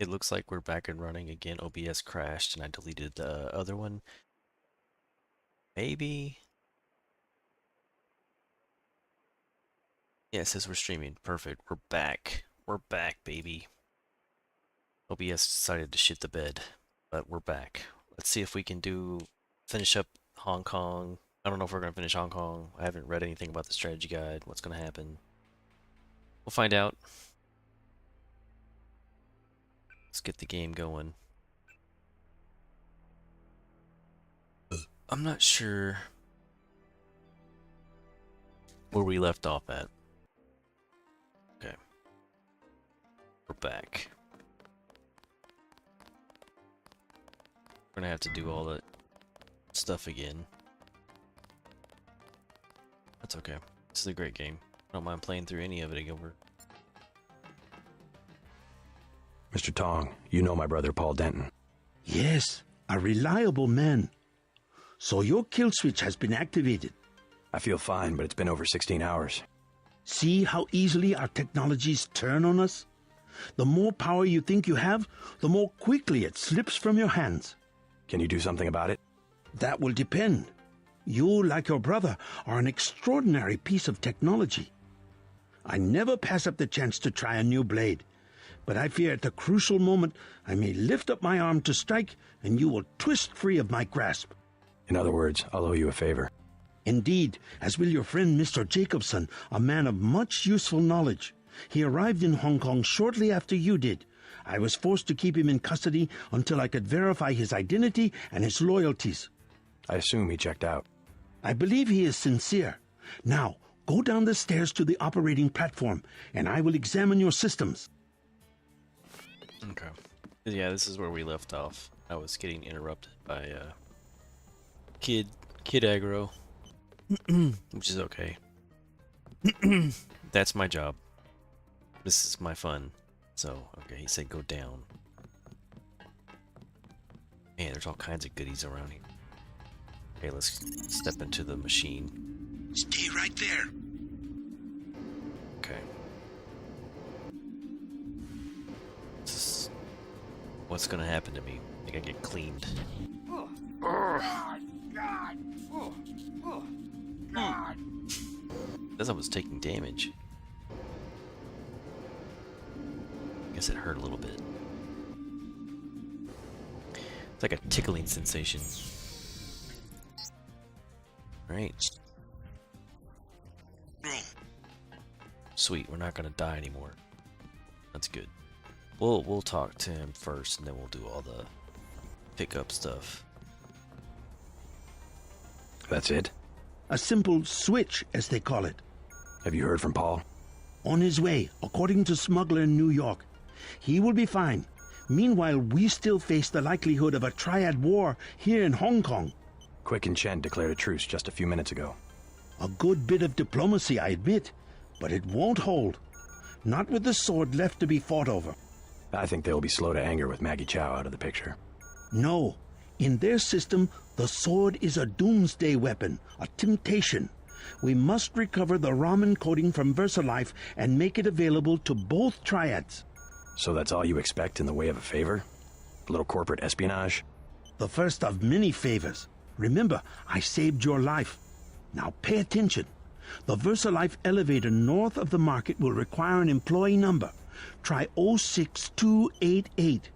It looks like we're back and running again. OBS crashed and I deleted the other one. Maybe. Yeah, it says we're streaming. Perfect. We're back. We're back, baby. OBS decided to shit the bed, but we're back. Let's see if we can finish up Hong Kong. I don't know if we're gonna finish Hong Kong. I haven't read anything about the strategy guide. What's gonna happen? We'll find out. Let's get the game going. I'm not sure where we left off at. Okay. We're back. We're gonna have to do all that stuff again. That's okay. This is a great game. I don't mind playing through any of it over. Mr. Tong, you know my brother Paul Denton. Yes, a reliable man. So your kill switch has been activated. I feel fine, but it's been over 16 hours. See how easily our technologies turn on us? The more power you think you have, the more quickly it slips from your hands. Can you do something about it? That will depend. You, like your brother, are an extraordinary piece of technology. I never pass up the chance to try a new blade, but I fear at the crucial moment I may lift up my arm to strike and you will twist free of my grasp. In other words, I'll owe you a favor. Indeed, as will your friend Mr. Jacobson, a man of much useful knowledge. He arrived in Hong Kong shortly after you did. I was forced to keep him in custody until I could verify his identity and his loyalties. I assume he checked out. I believe he is sincere. Now, go down the stairs to the operating platform, and I will examine your systems. Okay. Yeah, this is where we left off. I was getting interrupted by kid aggro, which is okay. That's my job. This is my fun. So, okay, he said go down. Man, there's all kinds of goodies around here. Okay, let's step into the machine. Stay right there. Okay. What's gonna happen to me? I think I get cleaned. As I was taking damage. Guess it hurt a little bit. It's like a tickling sensation. Alright. Sweet, we're not gonna die anymore. That's good. We'll talk to him first and then we'll do all the pickup stuff. That's it? A simple switch, as they call it. Have you heard from Paul? On his way, according to smuggler in New York. He will be fine. Meanwhile, we still face the likelihood of a triad war here in Hong Kong. Quick and Chen declared a truce just a few minutes ago. A good bit of diplomacy, I admit, but it won't hold. Not with the sword left to be fought over. I think they'll be slow to anger with Maggie Chow out of the picture. No. In their system, the sword is a doomsday weapon, a temptation. We must recover the ramen coating from VersaLife and make it available to both triads. So that's all you expect in the way of a favor? A little corporate espionage? The first of many favors. Remember, I saved your life. Now pay attention. The VersaLife elevator north of the market will require an employee number. Try 06288.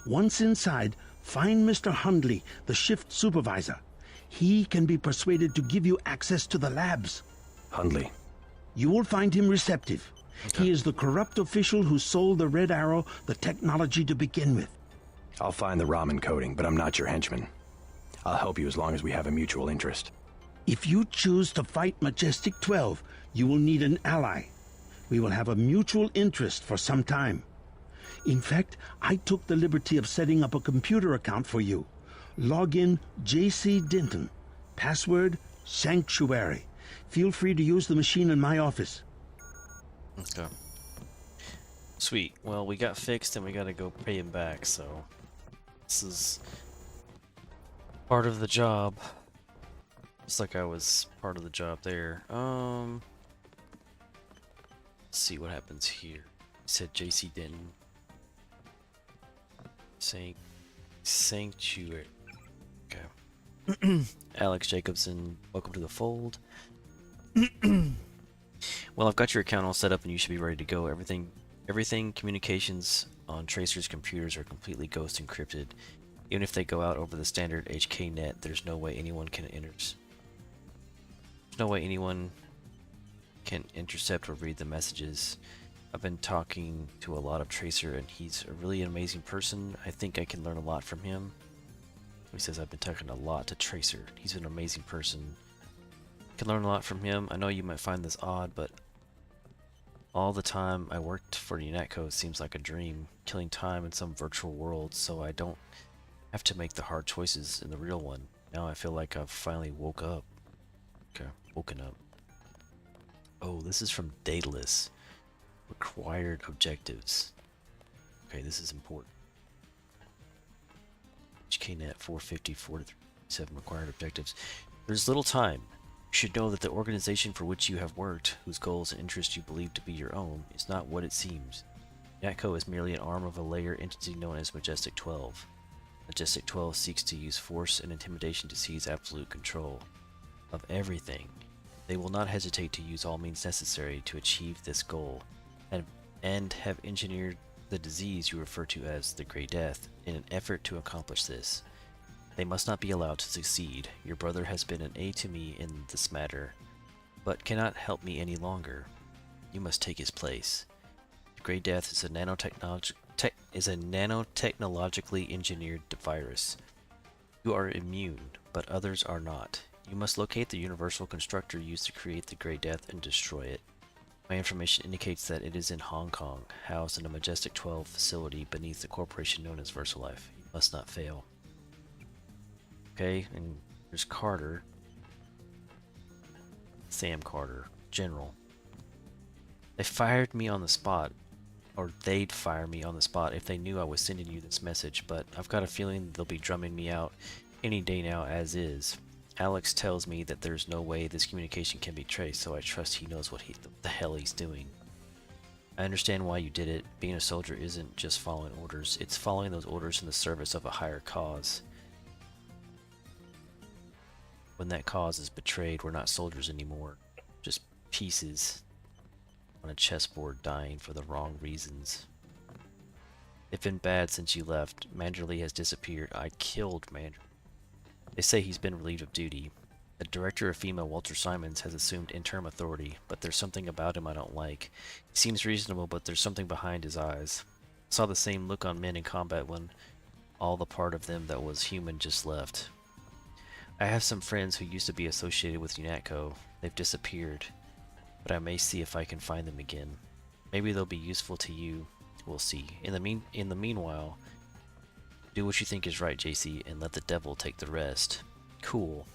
Once inside, find Mr. Hundley, the shift supervisor. He can be persuaded to give you access to the labs. Hundley. You will find him receptive. Okay. He is the corrupt official who sold the Red Arrow the technology to begin with. I'll find the ramen coating, but I'm not your henchman. I'll help you as long as we have a mutual interest. If you choose to fight Majestic 12, you will need an ally. We will have a mutual interest for some time. In fact, I took the liberty of setting up a computer account for you. Login JC Denton. Password Sanctuary. Feel free to use the machine in my office. Okay. Sweet. Well, we got fixed and we gotta go pay him back, so this is part of the job. Just like I was part of the job there. Let's see what happens here. He said JC Denton. Sanctuary. Okay. Alex Jacobson, welcome to the fold. Well, I've got your account all set up and you should be ready to go. Everything communications on Tracer's computers are completely ghost encrypted. Even if they go out over the standard HKnet, there's no way anyone can intercept or read the messages. I've been talking to a lot of Tracer and he's a really amazing person. I think I can learn a lot from him. He says I've been talking a lot to Tracer. He's an amazing person. Can learn a lot from him. I know you might find this odd, but all the time I worked for UNATCO seems like a dream, killing time in some virtual world so I don't have to make the hard choices in the real one. Now I feel like I've finally woken up. Oh, this is from Daedalus. Required objectives. Okay, this is important. HKNet 450-437 required objectives. There's little time. You should know that the organization for which you have worked, whose goals and interests you believe to be your own, is not what it seems. UNATCO is merely an arm of a layer entity known as Majestic 12. Majestic 12 seeks to use force and intimidation to seize absolute control of everything. They will not hesitate to use all means necessary to achieve this goal, and have engineered the disease you refer to as the Grey Death in an effort to accomplish this. They must not be allowed to succeed. Your brother has been an aid to me in this matter, but cannot help me any longer. You must take his place. The Grey Death is a nanotechnologically engineered virus. You are immune, but others are not. You must locate the universal constructor used to create the Grey Death and destroy it. My information indicates that it is in Hong Kong, housed in a Majestic 12 facility beneath the corporation known as VersaLife. You must not fail. Okay, and there's Carter. Sam Carter, General. They fired me on the spot, or they'd fire me on the spot if they knew I was sending you this message, but I've got a feeling they'll be drumming me out any day now as is. Alex tells me that there's no way this communication can be traced, so I trust he knows what the hell he's doing. I understand why you did it. Being a soldier isn't just following orders, it's following those orders in the service of a higher cause. When that cause is betrayed, we're not soldiers anymore, just pieces on a chessboard dying for the wrong reasons. It's been bad since you left. Manderley has disappeared. I killed Manderley. They say he's been relieved of duty. The director of FEMA, Walter Simons, has assumed interim authority, but there's something about him I don't like. He seems reasonable, but there's something behind his eyes. I saw the same look on men in combat when all the part of them that was human just left. I have some friends who used to be associated with UNATCO. They've disappeared, but I may see if I can find them again. Maybe they'll be useful to you. We'll see. In the meanwhile, do what you think is right, JC, and let the devil take the rest. Cool.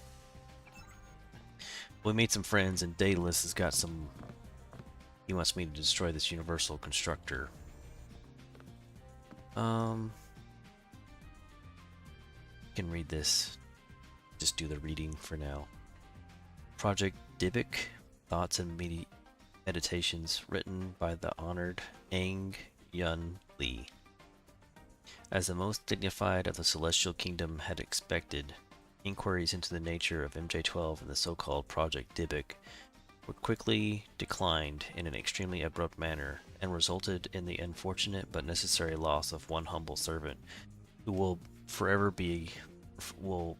We made some friends, and Daedalus has got some... He wants me to destroy this universal constructor. Can read this. Just do the reading for now. Project Dybbuk, Thoughts and Meditations, written by the honored Aang Yun Lee. As the most dignified of the Celestial Kingdom had expected, inquiries into the nature of MJ-12 and the so-called Project Dybbuk were quickly declined in an extremely abrupt manner, and resulted in the unfortunate but necessary loss of one humble servant, who will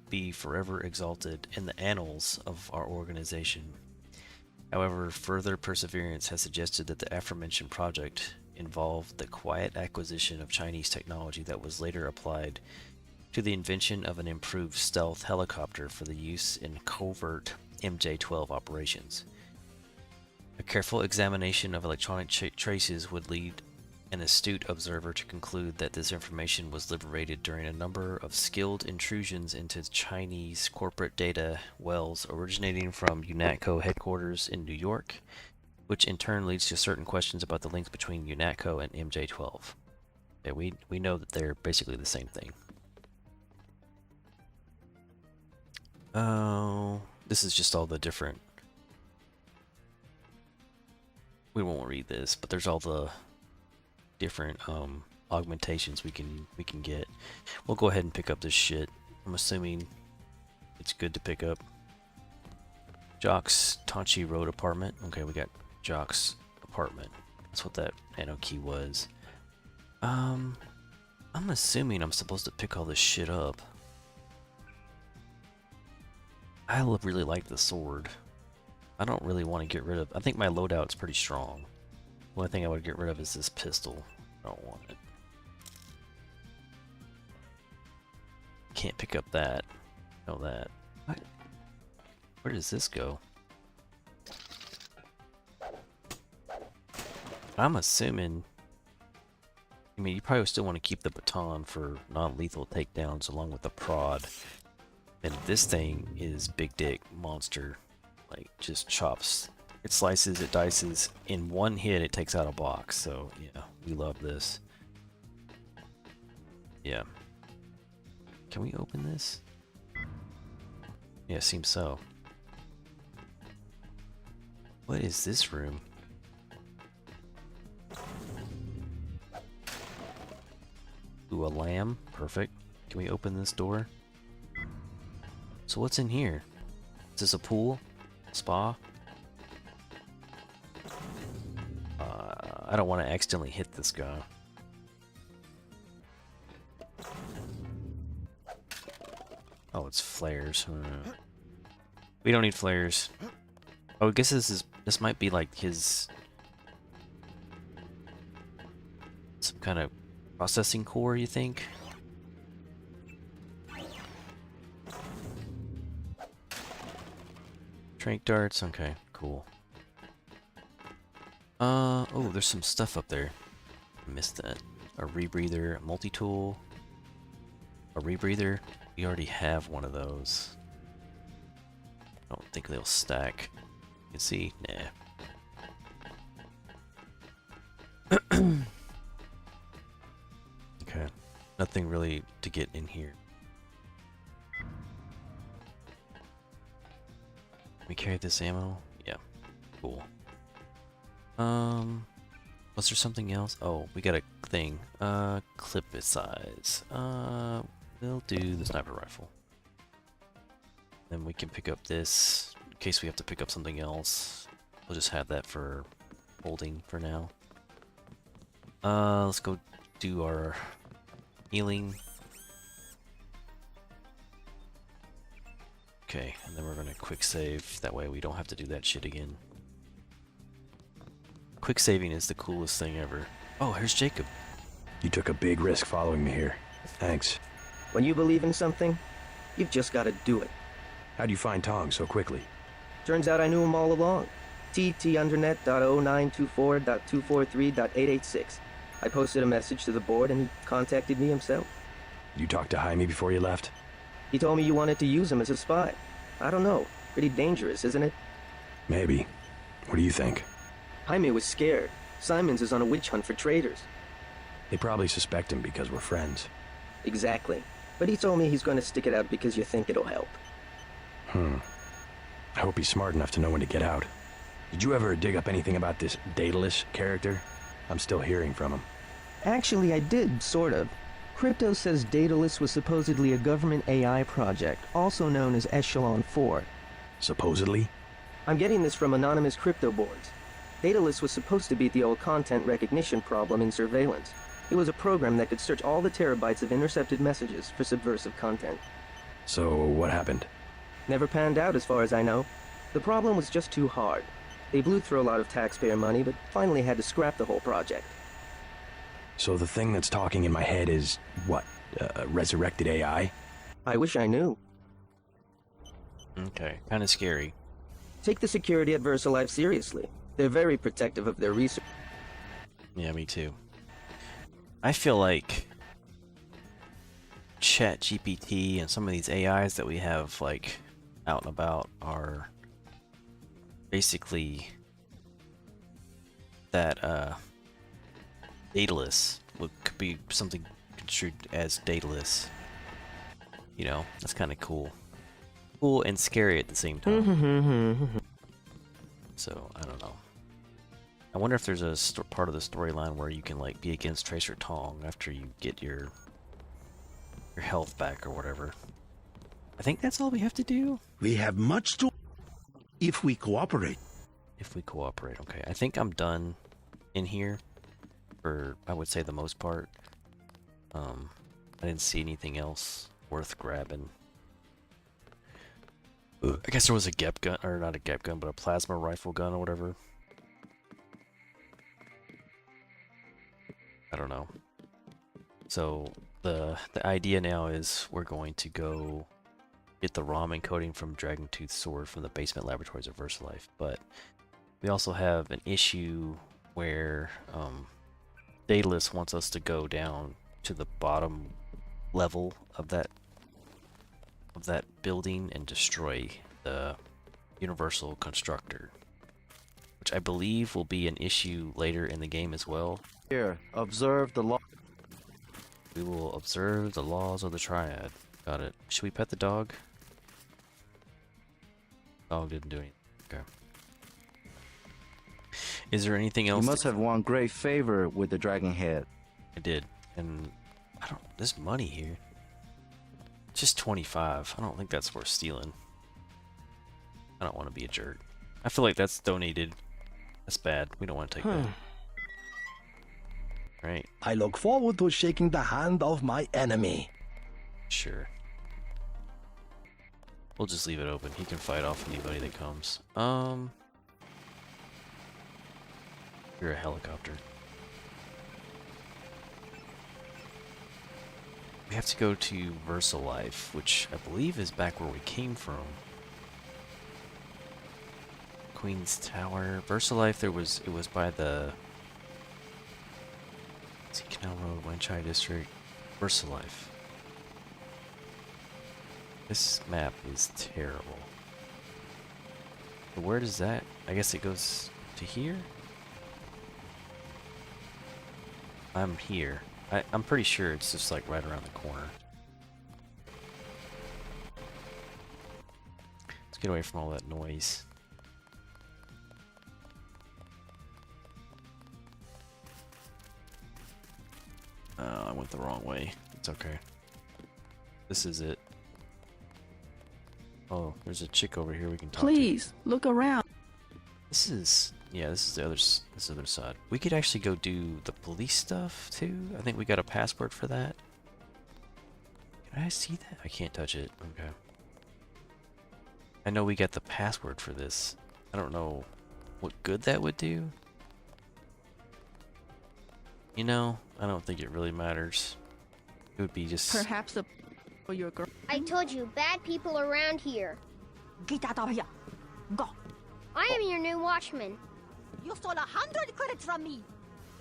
be forever exalted in the annals of our organization. However, further perseverance has suggested that the aforementioned project involved the quiet acquisition of Chinese technology that was later applied to the invention of an improved stealth helicopter for the use in covert MJ-12 operations. A careful examination of electronic traces would lead an astute observer to conclude that this information was liberated during a number of skilled intrusions into Chinese corporate data wells originating from UNATCO headquarters in New York, which in turn leads to certain questions about the links between UNATCO and MJ-12. Yeah, we know that they're basically the same thing. Oh, this is just all the different... We won't read this, but there's all the different augmentations we can get. We'll go ahead and pick up this shit. I'm assuming it's good to pick up. Jock's Tanchi Road apartment. Okay, we got Jock's apartment. That's what that nano key was. I'm assuming I'm supposed to pick all this shit up. I really like the sword. I don't really want to get rid of... I think my loadout's pretty strong. The only thing I would get rid of is this pistol. I don't want it. Can't pick up that. Know that. What? Where does this go? I'm assuming... I mean, you probably still want to keep the baton for non-lethal takedowns along with the prod. And this thing is big dick monster. Like, just chops. It slices, it dices. In one hit, it takes out a box. So, yeah, we love this. Yeah. Can we open this? Yeah, seems so. What is this room? Ooh, a lamb. Perfect. Can we open this door? So what's in here? Is this a pool? Spa? I don't want to accidentally hit this guy. Oh, it's flares. We don't need flares. Oh, I guess this might be like his some kind of processing core, you think? Trank darts, okay, cool. Oh, there's some stuff up there. I missed that. A rebreather, a multi-tool, a rebreather. We already have one of those. I don't think they'll stack. You can see, nah. Okay, nothing really to get in here. Can we carry this ammo? Yeah, cool. Was there something else? Oh, we got a thing. Clip it size. We'll do the sniper rifle. Then we can pick up this in case we have to pick up something else. We'll just have that for holding for now. Let's go do our healing. Okay, and then we're gonna quick save. That way we don't have to do that shit again. Quick saving is the coolest thing ever. Oh, here's Jacob. You took a big risk following me here. Thanks. When you believe in something, you've just got to do it. How'd you find Tong so quickly? Turns out I knew him all along. tt_undernet.0924.243.886. I posted a message to the board and he contacted me himself. You talked to Jaime before you left? He told me you wanted to use him as a spy. I don't know. Pretty dangerous, isn't it? Maybe. What do you think? Jaime was scared. Simons is on a witch hunt for traitors. They probably suspect him because we're friends. Exactly. But he told me he's going to stick it out because you think it'll help. I hope he's smart enough to know when to get out. Did you ever dig up anything about this Daedalus character? I'm still hearing from him. Actually, I did, sort of. Crypto says Daedalus was supposedly a government AI project, also known as Echelon 4. Supposedly? I'm getting this from anonymous crypto boards. Daedalus was supposed to beat the old content recognition problem in surveillance. It was a program that could search all the terabytes of intercepted messages for subversive content. So, what happened? Never panned out as far as I know. The problem was just too hard. They blew through a lot of taxpayer money, but finally had to scrap the whole project. So the thing that's talking in my head is, what, resurrected AI? I wish I knew. Okay, kind of scary. Take the security at VersaLife seriously. They're very protective of their research. Yeah, me too. I feel like ChatGPT and some of these AIs that we have like out and about are basically that Daedalus could be something construed as Daedalus. You know, that's kind of cool. Cool and scary at the same time. So, I don't know. I wonder if there's a part of the storyline where you can like be against Tracer Tong after you get your health back or whatever. I think that's all we have to do. We have much to if we cooperate. If we cooperate, okay. I think I'm done in here for, I would say, the most part. I didn't see anything else worth grabbing. I guess there was a GEP gun, or not a GEP gun, but a plasma rifle gun or whatever. I don't know. So the idea now is we're going to go get the ROM encoding from Dragon Tooth Sword from the basement laboratories of VersaLife, but we also have an issue where Daedalus wants us to go down to the bottom level of that building and destroy the Universal Constructor, which I believe will be an issue later in the game as well. Here, observe the law. We will observe the laws of the Triad. Got it. Should we pet the dog? Dog didn't do anything. Okay. Is there anything else? You must have won great favor with the Dragon Head. I did, and I don't. There's money here. Just 25. I don't think that's worth stealing. I don't want to be a jerk. I feel like that's donated. That's bad. We don't want to take that. Right. I look forward to shaking the hand of my enemy. Sure. We'll just leave it open. He can fight off anybody that comes. You're a helicopter. We have to go to VersaLife, which I believe is back where we came from. Queen's Tower. VersaLife, it was by the Canal Road, Wanchai District. VersaLife. This map is terrible. But where does that? I guess it goes to here? I'm here. I'm pretty sure it's just like right around the corner. Let's get away from all that noise. I went the wrong way. It's okay. This is it. Oh, there's a chick over here we can talk to. Please, look around. This is, yeah, this is the other side. We could actually go do the police stuff too. I think we got a password for that. Can I see that? I can't touch it. Okay. I know we got the password for this. I don't know what good that would do. You know, I don't think it really matters. It would be just... Perhaps for your girl. I told you, bad people around here. Get out of here. Go. I am your new watchman. You stole 100 credits from me.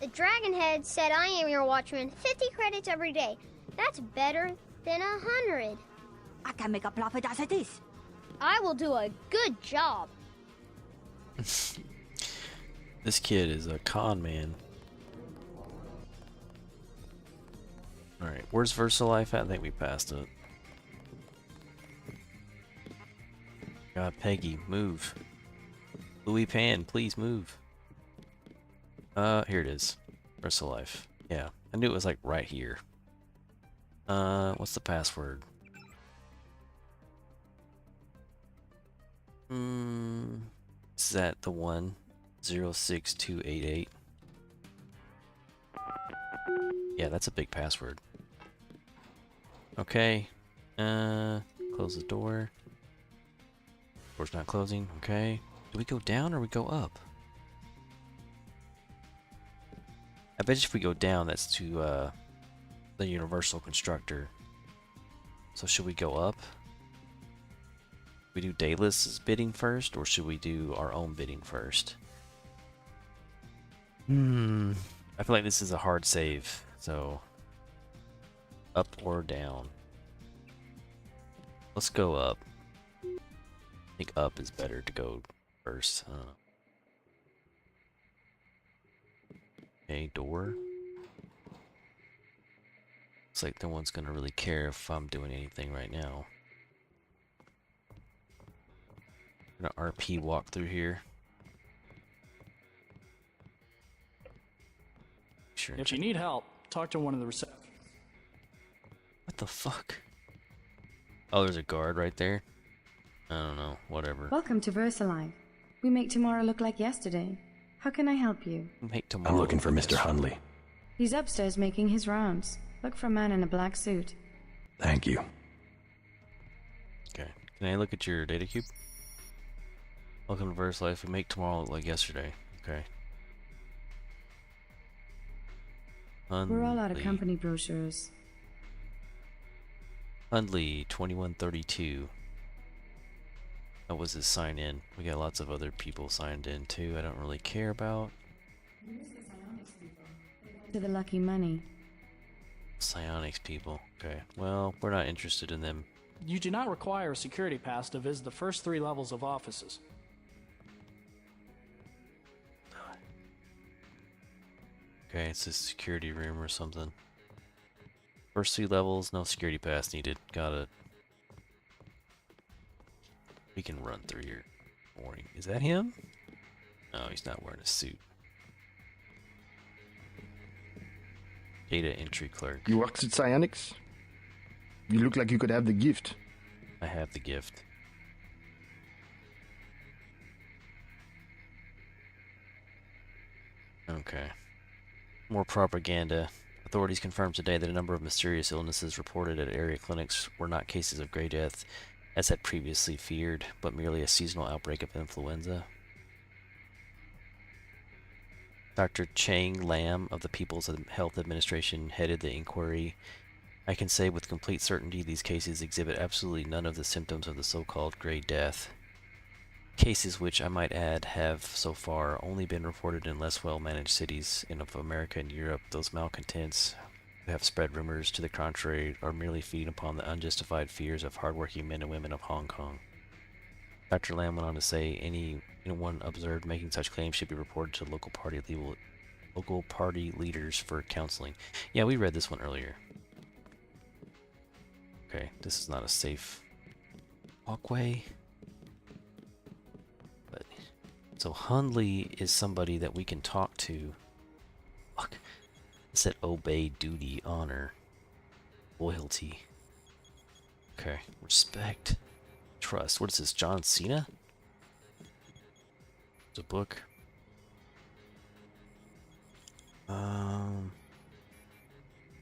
The Dragonhead said I am your watchman. 50 credits every day. That's better than 100. I can make a profit as it is. I will do a good job. This kid is a con man. Alright, where's VersaLife at? I think we passed it. God, Peggy, move. Louis Pan, please move. Here it is. VersaLife. Yeah, I knew it was like right here. What's the password? Is that the one? 06288. Yeah, that's a big password. Okay. Close the door. Door's not closing. Okay. Do we go down or we go up? I bet if we go down, that's to the Universal Constructor. So should we go up? We do Daedalus' bidding first, or should we do our own bidding first? I feel like this is a hard save, so up or down. Let's go up. I think up is better to go first. I don't know. Okay, door. Looks like no one's gonna really care if I'm doing anything right now. I'm gonna RP walk through here. sure. If you need help, talk to one of the receptionists. What the fuck? Oh, there's a guard right there? I don't know, whatever. Welcome to VersaLife. We make tomorrow look like yesterday. How can I help you? Make tomorrow. I'm looking for Mr. Hundley. He's upstairs making his rounds. Look for a man in a black suit. Thank you. Okay. Can I look at your data cube? Welcome to VersaLife. We make tomorrow look like yesterday. Okay. We're all out of Hundley. company brochures. Hundley 2132. That was his sign in. We got lots of other people signed in too. I don't really care about. To the lucky money. Psionics people. Okay. Well, we're not interested in them. You do not require a security pass to visit the first 3 levels of offices. Okay, it's a security room or something. First 3 levels, no security pass needed. Got it. We can run through here. Morning. Is that him? No, he's not wearing a suit. Data entry clerk. You work at Psionics? You look like you could have the gift. I have the gift. Okay. More propaganda. Authorities confirmed today that a number of mysterious illnesses reported at area clinics were not cases of gray death, as had previously feared, but merely a seasonal outbreak of influenza. Dr. Chang Lam of the People's Health Administration headed the inquiry. I can say with complete certainty these cases exhibit absolutely none of the symptoms of the so-called Grey Death. Cases which, I might add, have so far only been reported in less well-managed cities in America and Europe. Those malcontents who have spread rumors to the contrary are merely feeding upon the unjustified fears of hardworking men and women of Hong Kong. Dr. Lam went on to say anyone observed making such claims should be reported to local party leaders for counseling. Yeah, we read this one earlier. Okay, this is not a safe walkway. But so Hundley is somebody that we can talk to. Fuck. It said obey, duty, honor, loyalty. Okay, respect, trust. What is this? John Cena? It's a book.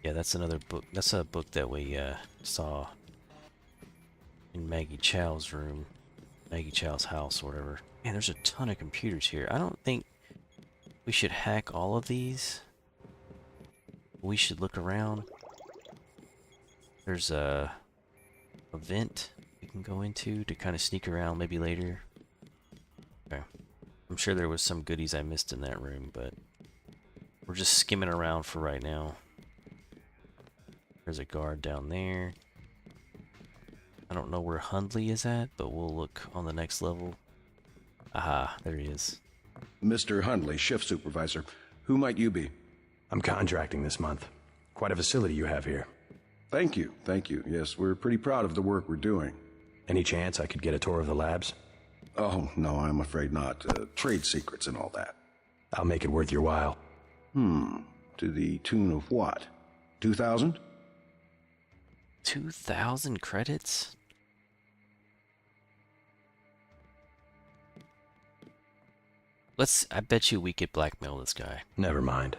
Yeah, that's another book. That's a book that we saw in Maggie Chow's room, Maggie Chow's house, or whatever. Man, there's a ton of computers here. I don't think we should hack all of these. We should look around. There's a vent we can go into to kind of sneak around maybe later. Okay. I'm sure there was some goodies I missed in that room, but we're just skimming around for right now. There's a guard down there. I don't know where Hundley is at, but we'll look on the next level. Aha, there he is. Mr. Hundley, shift supervisor. Who might you be? I'm contracting this month. Quite a facility you have here. Thank you, thank you. Yes, we're pretty proud of the work we're doing. Any chance I could get a tour of the labs? Oh, no, I'm afraid not. Trade secrets and all that. I'll make it worth your while. To the tune of what? 2,000? 2,000 credits? I bet you we could blackmail this guy. Never mind.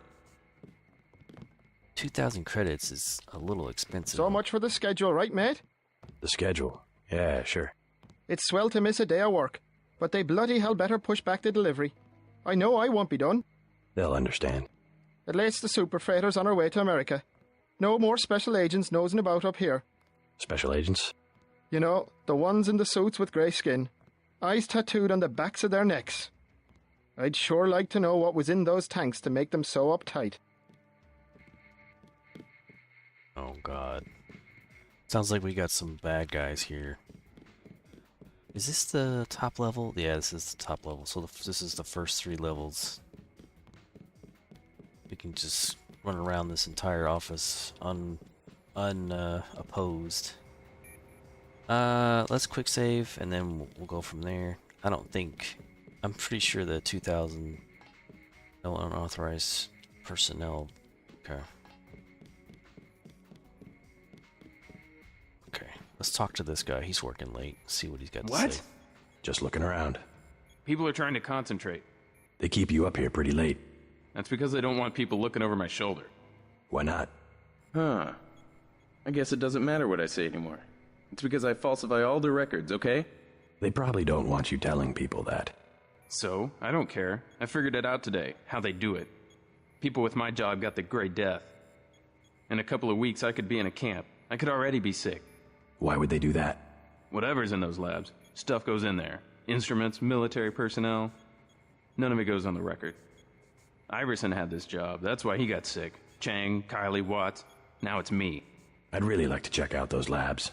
2,000 credits is a little expensive. So much for the schedule, right, mate? The schedule? Yeah, sure. It's swell to miss a day of work, but they bloody hell better push back the delivery. I know I won't be done. They'll understand. At least the super freighters on our way to America. No more special agents nosing about up here. Special agents? You know, the ones in the suits with grey skin. Eyes tattooed on the backs of their necks. I'd sure like to know what was in those tanks to make them so uptight. Oh god. Sounds like we got some bad guys here. Is this the top level? Yeah, this is the top level. So this is the first 3 levels. We can just run around this entire office unopposed. Let's quick save and then we'll go from there. I'm pretty sure the 2,000 no unauthorized personnel Okay. Okay. Let's talk to this guy. He's working late. See what he's got to say. Just looking around. People are trying to concentrate. They keep you up here pretty late. That's because they don't want people looking over my shoulder. Why not? Huh. I guess it doesn't matter what I say anymore. It's because I falsify all the records, okay? They probably don't want you telling people that. So, I don't care. I figured it out today, how they do it. People with my job got the Gray Death. In a couple of weeks, I could be in a camp. I could already be sick. Why would they do that? Whatever's in those labs, stuff goes in there. Instruments, military personnel. None of it goes on the record. Iverson had this job. That's why he got sick. Chang, Kylie, Watts. Now it's me. I'd really like to check out those labs.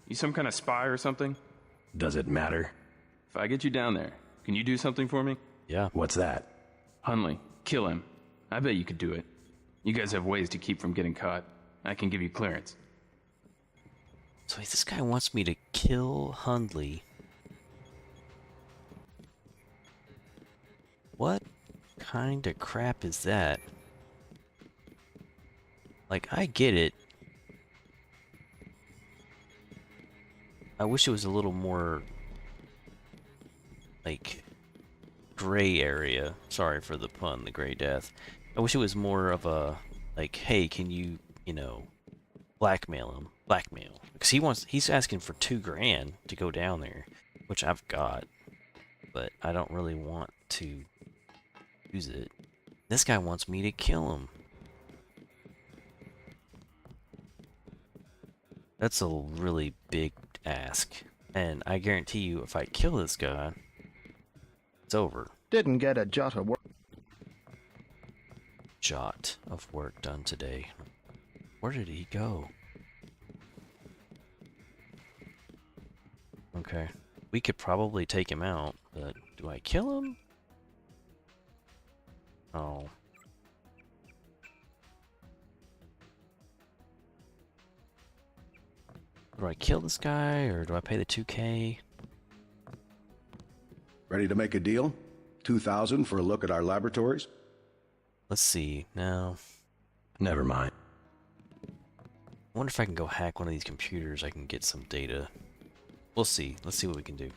You some kind of spy or something? Does it matter? If I get you down there, can you do something for me? Yeah. What's that? Hunley, kill him. I bet you could do it. You guys have ways to keep from getting caught. I can give you clearance. So this guy wants me to kill Hundley. What kind of crap is that? Like, I get it. I wish it was a little more, like, gray area. Sorry for the pun, the Gray Death. I wish it was more of a, like, hey, can you, you know, blackmail him? Blackmail. Because he's asking for $2,000 to go down there, which I've got. But I don't really want to use it. This guy wants me to kill him. That's a really big ask. And I guarantee you, if I kill this guy, it's over. Didn't get a jot of work. Jot of work done today. Where did he go? Okay. We could probably take him out, but do I kill him? Oh. Do I kill this guy, or do I pay the $2,000? Ready to make a deal? 2,000 for a look at our laboratories? Let's see. No. Never mind. I wonder if I can go hack one of these computers, I can get some data. We'll see. Let's see what we can do.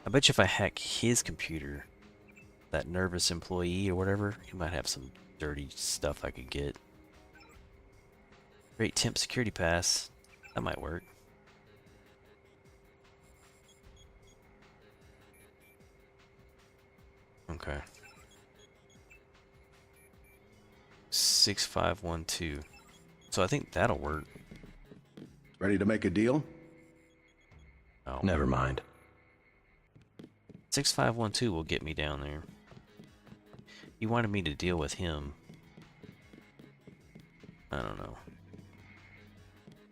I bet you if I hack his computer, that nervous employee or whatever, he might have some dirty stuff I could get. Great temp security pass. That might work. Okay. 6512. So I think that'll work. Ready to make a deal? Oh. Never mind. 6512 will get me down there. He wanted me to deal with him. I don't know.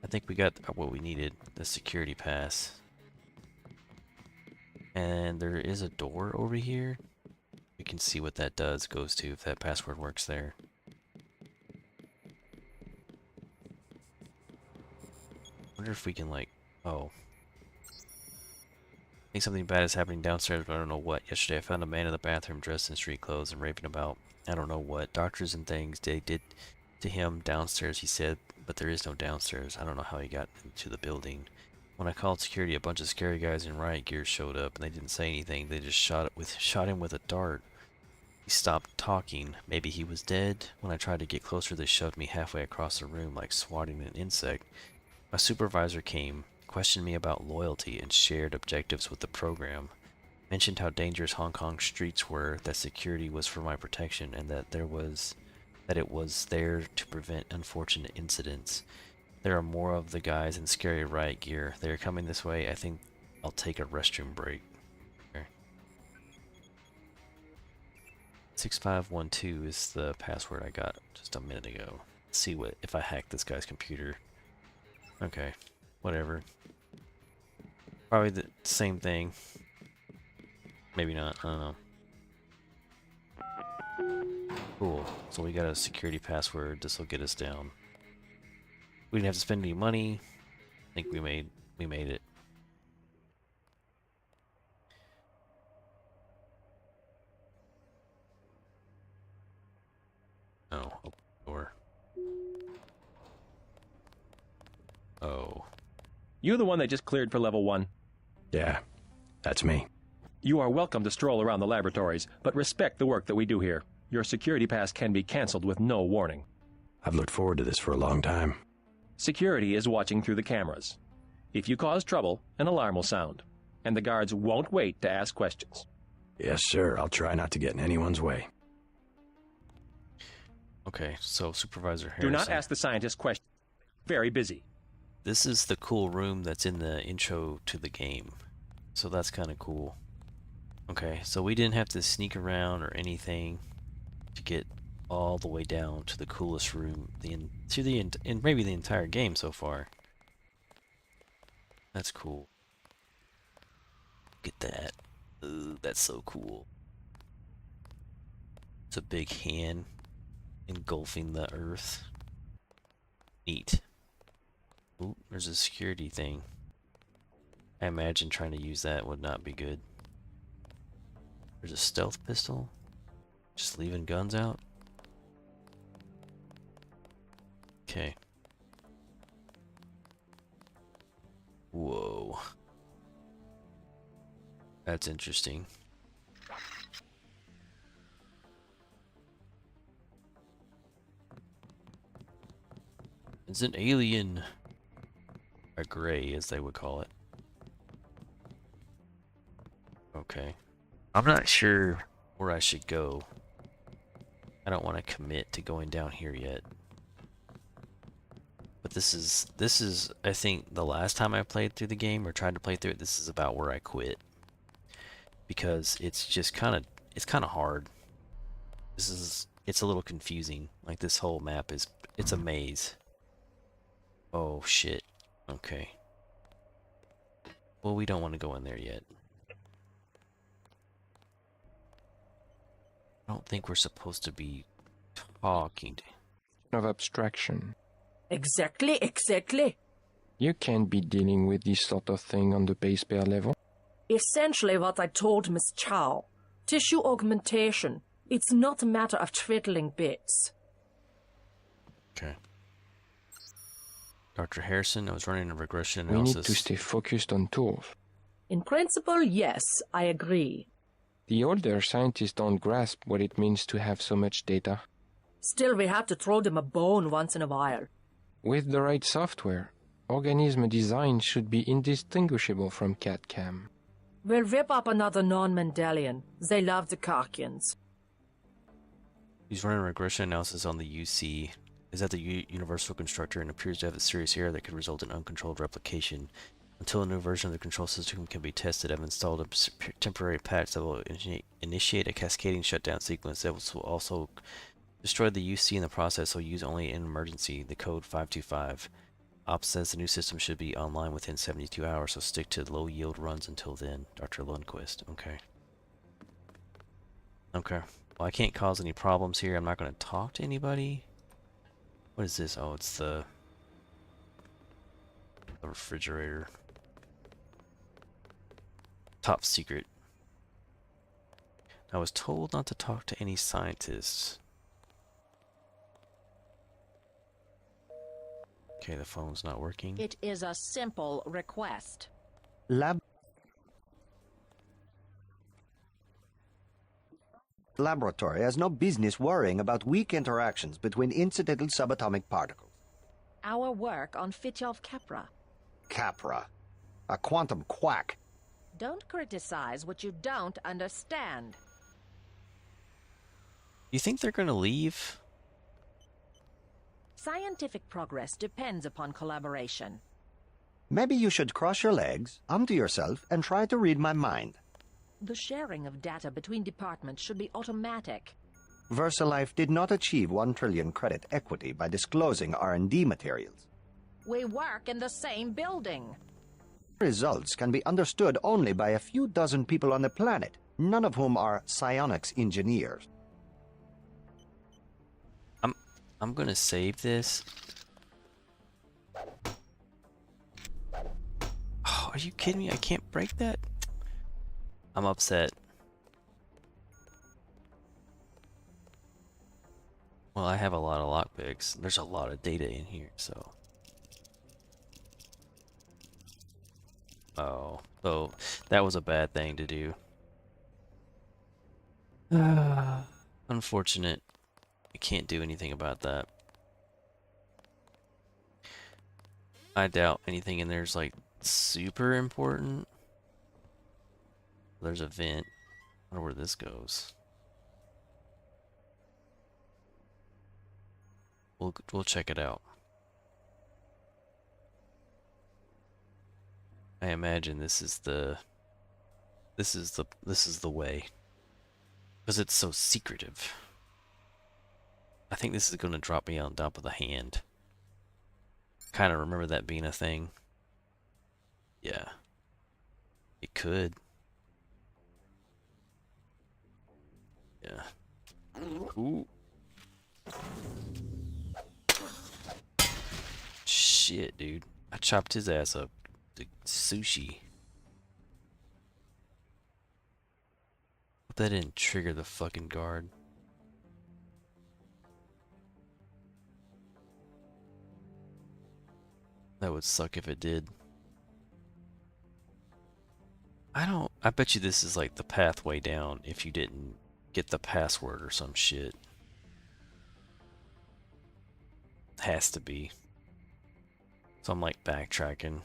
I think we got what we needed, the security pass. And there is a door over here. We can see what that goes to, if that password works there. Wonder if we can, like, oh. I think something bad is happening downstairs, but I don't know what. Yesterday I found a man in the bathroom dressed in street clothes and raving about I don't know what. Doctors and things they did to him downstairs, he said, but there is no downstairs. I don't know how he got into the building. When I called security, a bunch of scary guys in riot gear showed up, and they didn't say anything. They just shot him with a dart. He stopped talking. Maybe he was dead. When I tried to get closer, they shoved me halfway across the room like swatting an insect. My supervisor came, questioned me about loyalty and shared objectives with the program. Mentioned how dangerous Hong Kong streets were, that security was for my protection, and that it was there to prevent unfortunate incidents. There are more of the guys in scary riot gear. They are coming this way. I think I'll take a restroom break. Okay. 6512 is the password I got just a minute ago. Let's see if I hack this guy's computer. Okay, whatever. Probably the same thing. Maybe not, I don't know. Cool, so we got a security password. This will get us down. We didn't have to spend any money. I think we made it. Oh, open door. Oh. You the one they just cleared for level 1? Yeah, that's me. You are welcome to stroll around the laboratories, but respect the work that we do here. Your security pass can be canceled with no warning. I've looked forward to this for a long time. Security is watching through the cameras. If you cause trouble, an alarm will sound, and the guards won't wait to ask questions. Yes, sir. I'll try not to get in anyone's way. Okay, so Supervisor Harrison. Do not ask the scientists questions. Very busy. This is the cool room that's in the intro to the game. So that's kind of cool. Okay, so we didn't have to sneak around or anything to get all the way down to the coolest room in maybe the entire game so far. That's cool. Look at that. Ooh, that's so cool. It's a big hand engulfing the earth. Neat. Ooh, there's a security thing. I imagine trying to use that would not be good. There's a stealth pistol. Just leaving guns out. Okay. Whoa. That's interesting. It's an alien. A gray, as they would call it. Okay. I'm not sure where I should go. I don't want to commit to going down here yet. But this is I think the last time I played through the game or tried to play through it, this is about where I quit. Because it's just kind of hard. It's a little confusing. Like this whole map it's a maze. Oh shit. Okay. Well, we don't want to go in there yet. I don't think we're supposed to be talking of abstraction. Exactly. You can't be dealing with this sort of thing on the base pair level. Essentially what I told Miss Chow. Tissue augmentation. It's not a matter of twiddling bits. Okay. Dr. Harrison, I was running a regression We analysis. need to stay focused on tools. In principle, yes, I agree. The older scientists don't grasp what it means to have so much data. Still, we have to throw them a bone once in a while. With the right software, organism design should be indistinguishable from CAD-CAM. We'll rip up another non-Mendelian. They love the Karkians. He's running a regression analysis on the UC. Is that the universal constructor and appears to have a serious error that could result in uncontrolled replication. Until a new version of the control system can be tested, I've installed a temporary patch that will initiate a cascading shutdown sequence that will also destroy the UC in the process, so use only in emergency. The code 525. Ops says the new system should be online within 72 hours, so stick to low yield runs until then. Dr. Lundquist. Okay. Okay. Well, I can't cause any problems here. I'm not going to talk to anybody. What is this? Oh, it's the refrigerator. Top secret. I was told not to talk to any scientists. Okay, the phone's not working. It is a simple request. Laboratory has no business worrying about weak interactions between incidental subatomic particles. Our work on Fitjov Capra. Capra. A quantum quack. Don't criticize what you don't understand. You think they're gonna leave? Scientific progress depends upon collaboration. Maybe you should cross your legs, to yourself, and try to read my mind. The sharing of data between departments should be automatic. VersaLife did not achieve 1 trillion credit equity by disclosing R&D materials. We work in the same building. Results can be understood only by a few dozen people on the planet, none of whom are psionics engineers. I'm gonna save this. Oh, are you kidding me? I can't break that? I'm upset. Well, I have a lot of lockpicks. There's a lot of data in here, so. Oh, so that was a bad thing to do. Unfortunate. I can't do anything about that. I doubt anything in there is like super important. There's a vent. I wonder where this goes. We'll check it out. I imagine this is the way. Because it's so secretive. I think this is going to drop me on top of the hand. Kind of remember that being a thing. Yeah. It could. Yeah. Ooh. Shit, dude. I chopped his ass up. The sushi. But that didn't trigger the fucking guard. That would suck if it did. I bet you this is like the pathway down if you didn't get the password or some shit. Has to be. So I'm like backtracking.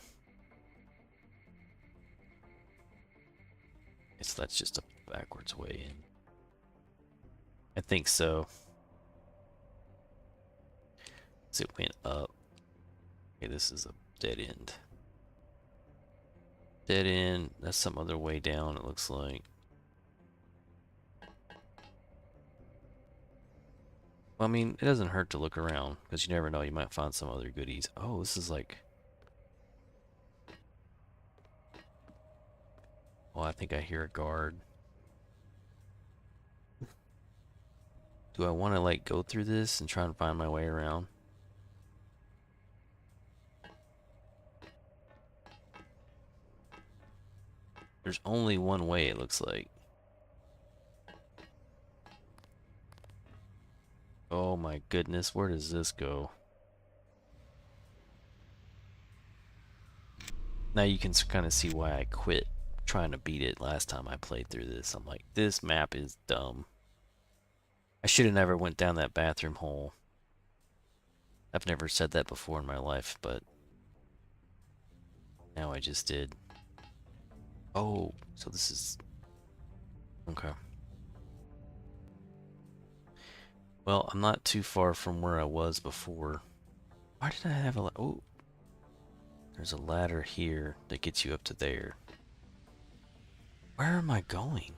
So that's just a backwards way in. I think so. So it went up. Okay, this is a dead end. Dead end. That's some other way down, it looks like. Well, I mean, it doesn't hurt to look around, because you never know, you might find some other goodies. Oh, this is like... Oh, I think I hear a guard. Do I want to, like, go through this and try and find my way around? There's only one way, it looks like. Oh my goodness, where does this go? Now you can kind of see why I quit trying to beat it last time I played through this. I'm like, this map is dumb. I should have never went down that bathroom hole. I've never said that before in my life, but now I just did. Oh, so this is... Okay. Well, I'm not too far from where I was before. Why did I have a... Oh, there's a ladder here that gets you up to there. Where am I going?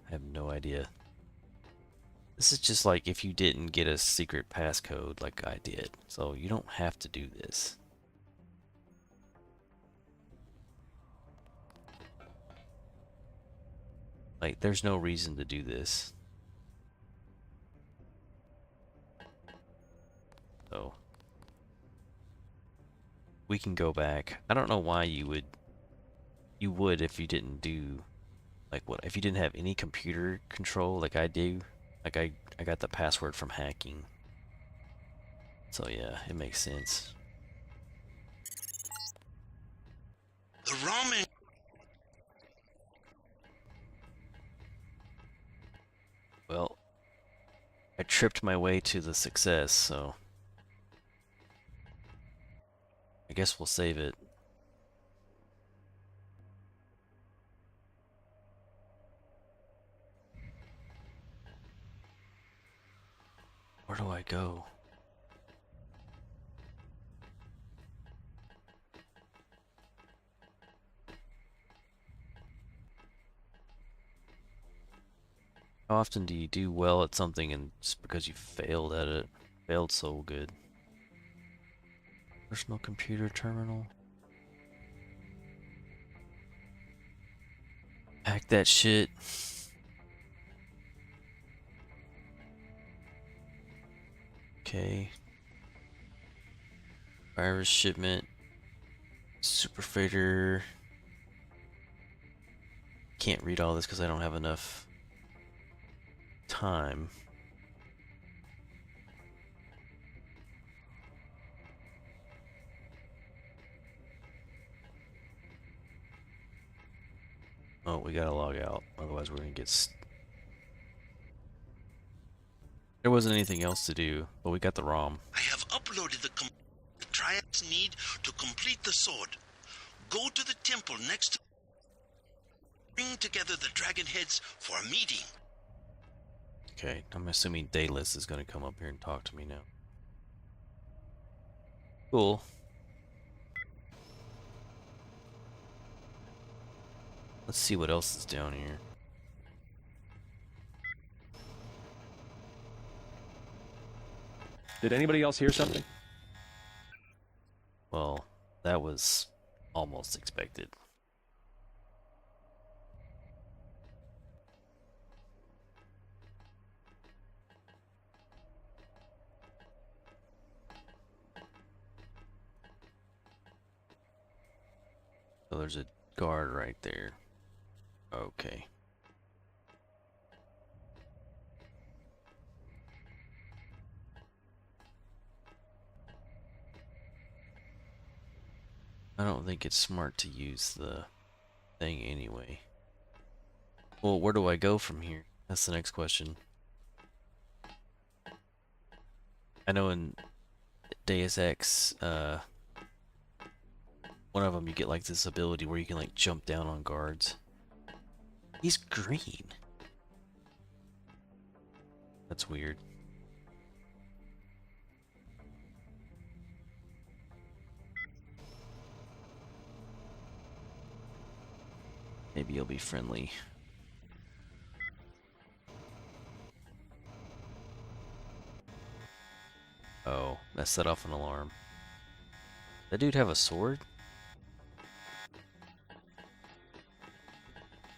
I have no idea. This is just like if you didn't get a secret passcode like I did. So you don't have to do this. Like, there's no reason to do this. So we can go back. I don't know why you would if you didn't do, like, what if you didn't have any computer control like I do. Like I got the password from hacking. So yeah, it makes sense. The Roman. Well, I tripped my way to the success, so I guess we'll save it. Where do I go? How often do you do well at something and just because you failed at it? Failed so good. Personal computer terminal. Hack that shit. Okay. Virus shipment. Super freighter. Can't read all this because I don't have enough time. Oh, we gotta log out, otherwise we're gonna get. There wasn't anything else to do, but we got the ROM. I have uploaded the triads need to complete the sword. Go to the temple next to. Bring together the dragon heads for a meeting. Okay, I'm assuming Daedalus is gonna come up here and talk to me now. Cool. Let's see what else is down here. Did anybody else hear something? Well, that was almost expected. So there's a guard right there. Okay. I don't think it's smart to use the thing anyway. Well, where do I go from here? That's the next question. I know in Deus Ex, one of them you get like this ability where you can like jump down on guards. He's green. That's weird. Maybe you'll be friendly. Oh, that set off an alarm. That dude have a sword?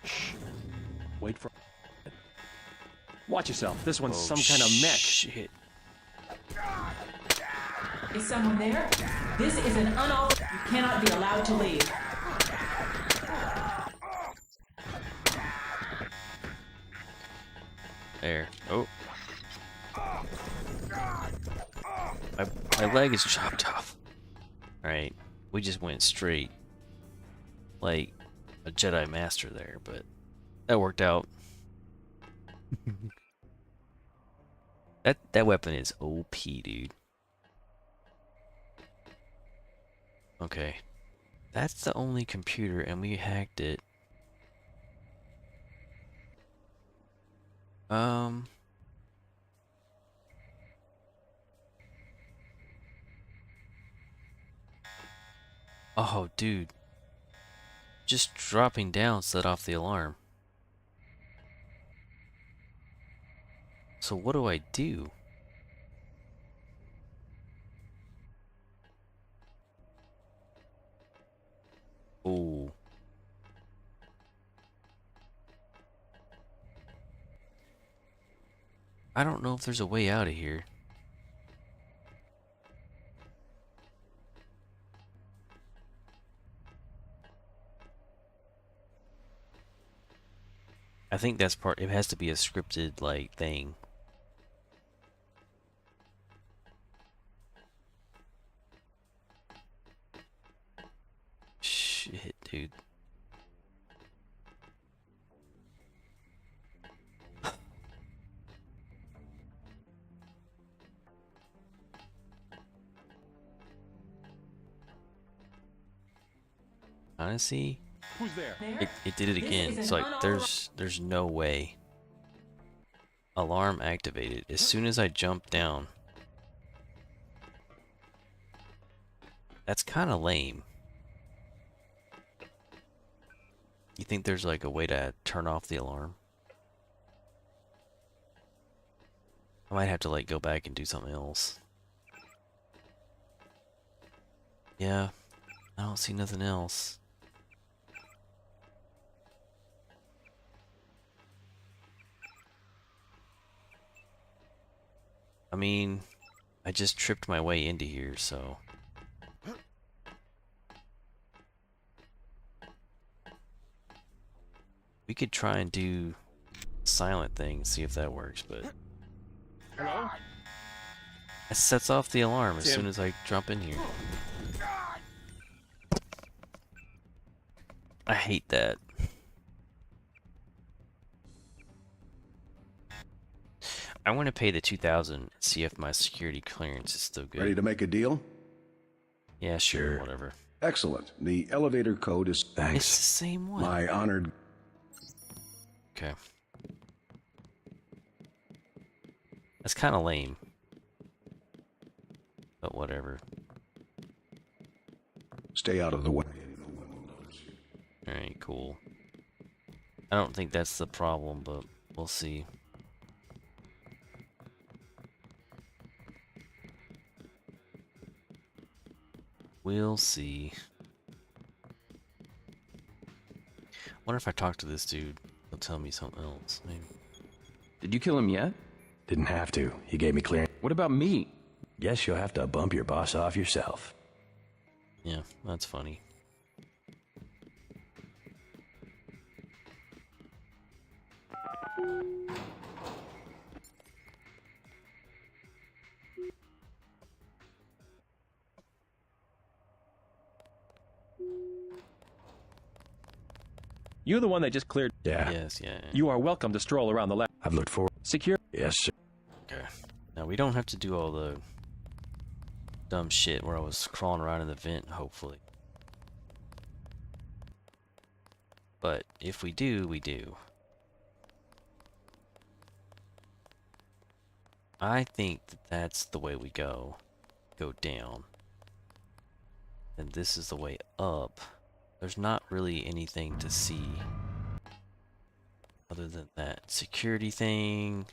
Shh. Wait for. Watch yourself. This one's some kind of mech. Shit. Is someone there? This is an unauthorized. You cannot be allowed to leave. There. Oh. My leg is chopped off. Alright. We just went straight. Like a Jedi Master there, but that worked out. That weapon is OP, dude. Okay. That's the only computer and we hacked it. Oh, dude. Just dropping down set off the alarm. So what do I do? Oh. I don't know if there's a way out of here. I think that's part. It has to be a scripted like thing. Shit, dude. Honestly, who's there? It did it again. It's like there's no way. Alarm activated. As soon as I jump down. That's kind of lame. You think there's like a way to turn off the alarm? I might have to like go back and do something else. Yeah, I don't see nothing else. I mean, I just tripped my way into here, so... We could try and do silent thing, see if that works, but... Hello? It sets off the alarm as Tim. soon as I jump in here. I hate that. I want to pay the 2,000. See if my security clearance is still good. Ready to make a deal? Yeah, sure. Whatever. Excellent. The elevator code is... It's the same one. My honored... Okay. That's kind of lame. But whatever. Stay out of the way. Alright, cool. I don't think that's the problem, but we'll see. We'll see. Wonder if I talk to this dude, he'll tell me something else. Maybe. Did you kill him yet? Didn't have to. He gave me clearance. What about me? Guess you'll have to bump your boss off yourself. Yeah, that's funny. You the one they just cleared? Yeah. Yes, yeah. You are welcome to stroll around the lab. I've looked for... Secure? Yes, sir. Okay. Now, we don't have to do all the dumb shit where I was crawling around in the vent, hopefully. But if we do, we do. I think that that's the way we go. Go down. And this is the way up. There's not really anything to see other than that security thing.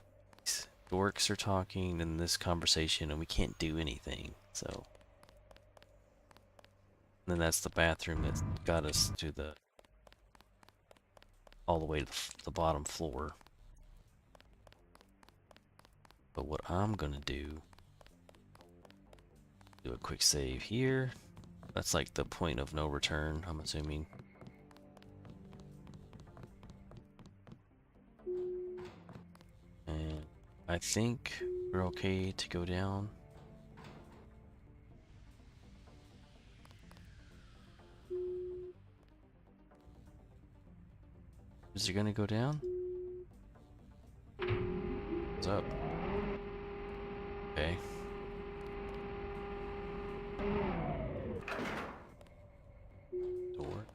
These dorks are talking in this conversation and we can't do anything, so. And then that's the bathroom that got us to the all the way to the bottom floor. But what I'm gonna do a quick save here. That's like the point of no return, I'm assuming. And I think we're okay to go down. Is it gonna go down? What's up? Okay. Door.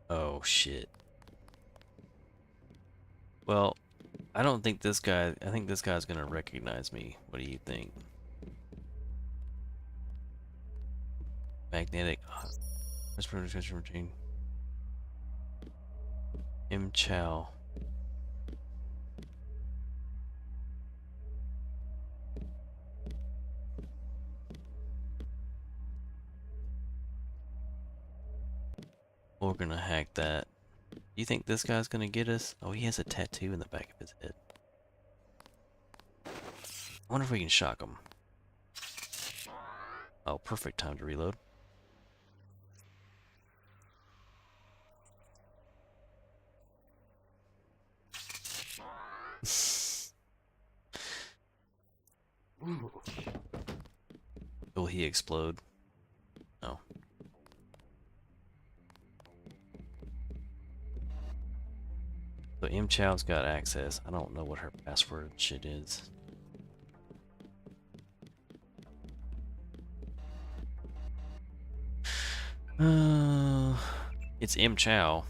Oh shit. Well, I don't think this guy, I think this guy's gonna recognize me. What do you think? Magnetic. Routine. M. Chow. We're gonna hack that. You think this guy's gonna get us? Oh, he has a tattoo in the back of his head. I wonder if we can shock him. Oh, perfect time to reload. Will he explode? No. So M. Chow's got access. I don't know what her password shit is. It's M. Chow.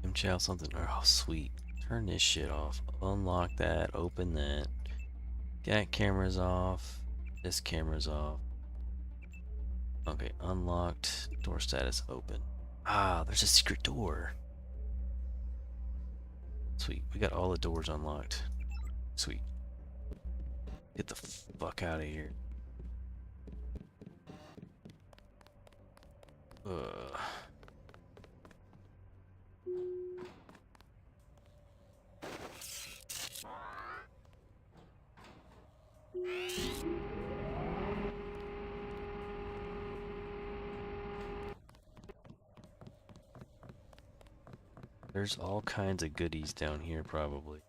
M. Chow something. Oh, sweet. Turn this shit off. Unlock that. Open that. Got cameras off. This camera's off. Okay, unlocked. Door status open. Ah, there's a secret door. Sweet. We got all the doors unlocked. Sweet. Get the fuck out of here. There's all kinds of goodies down here, probably.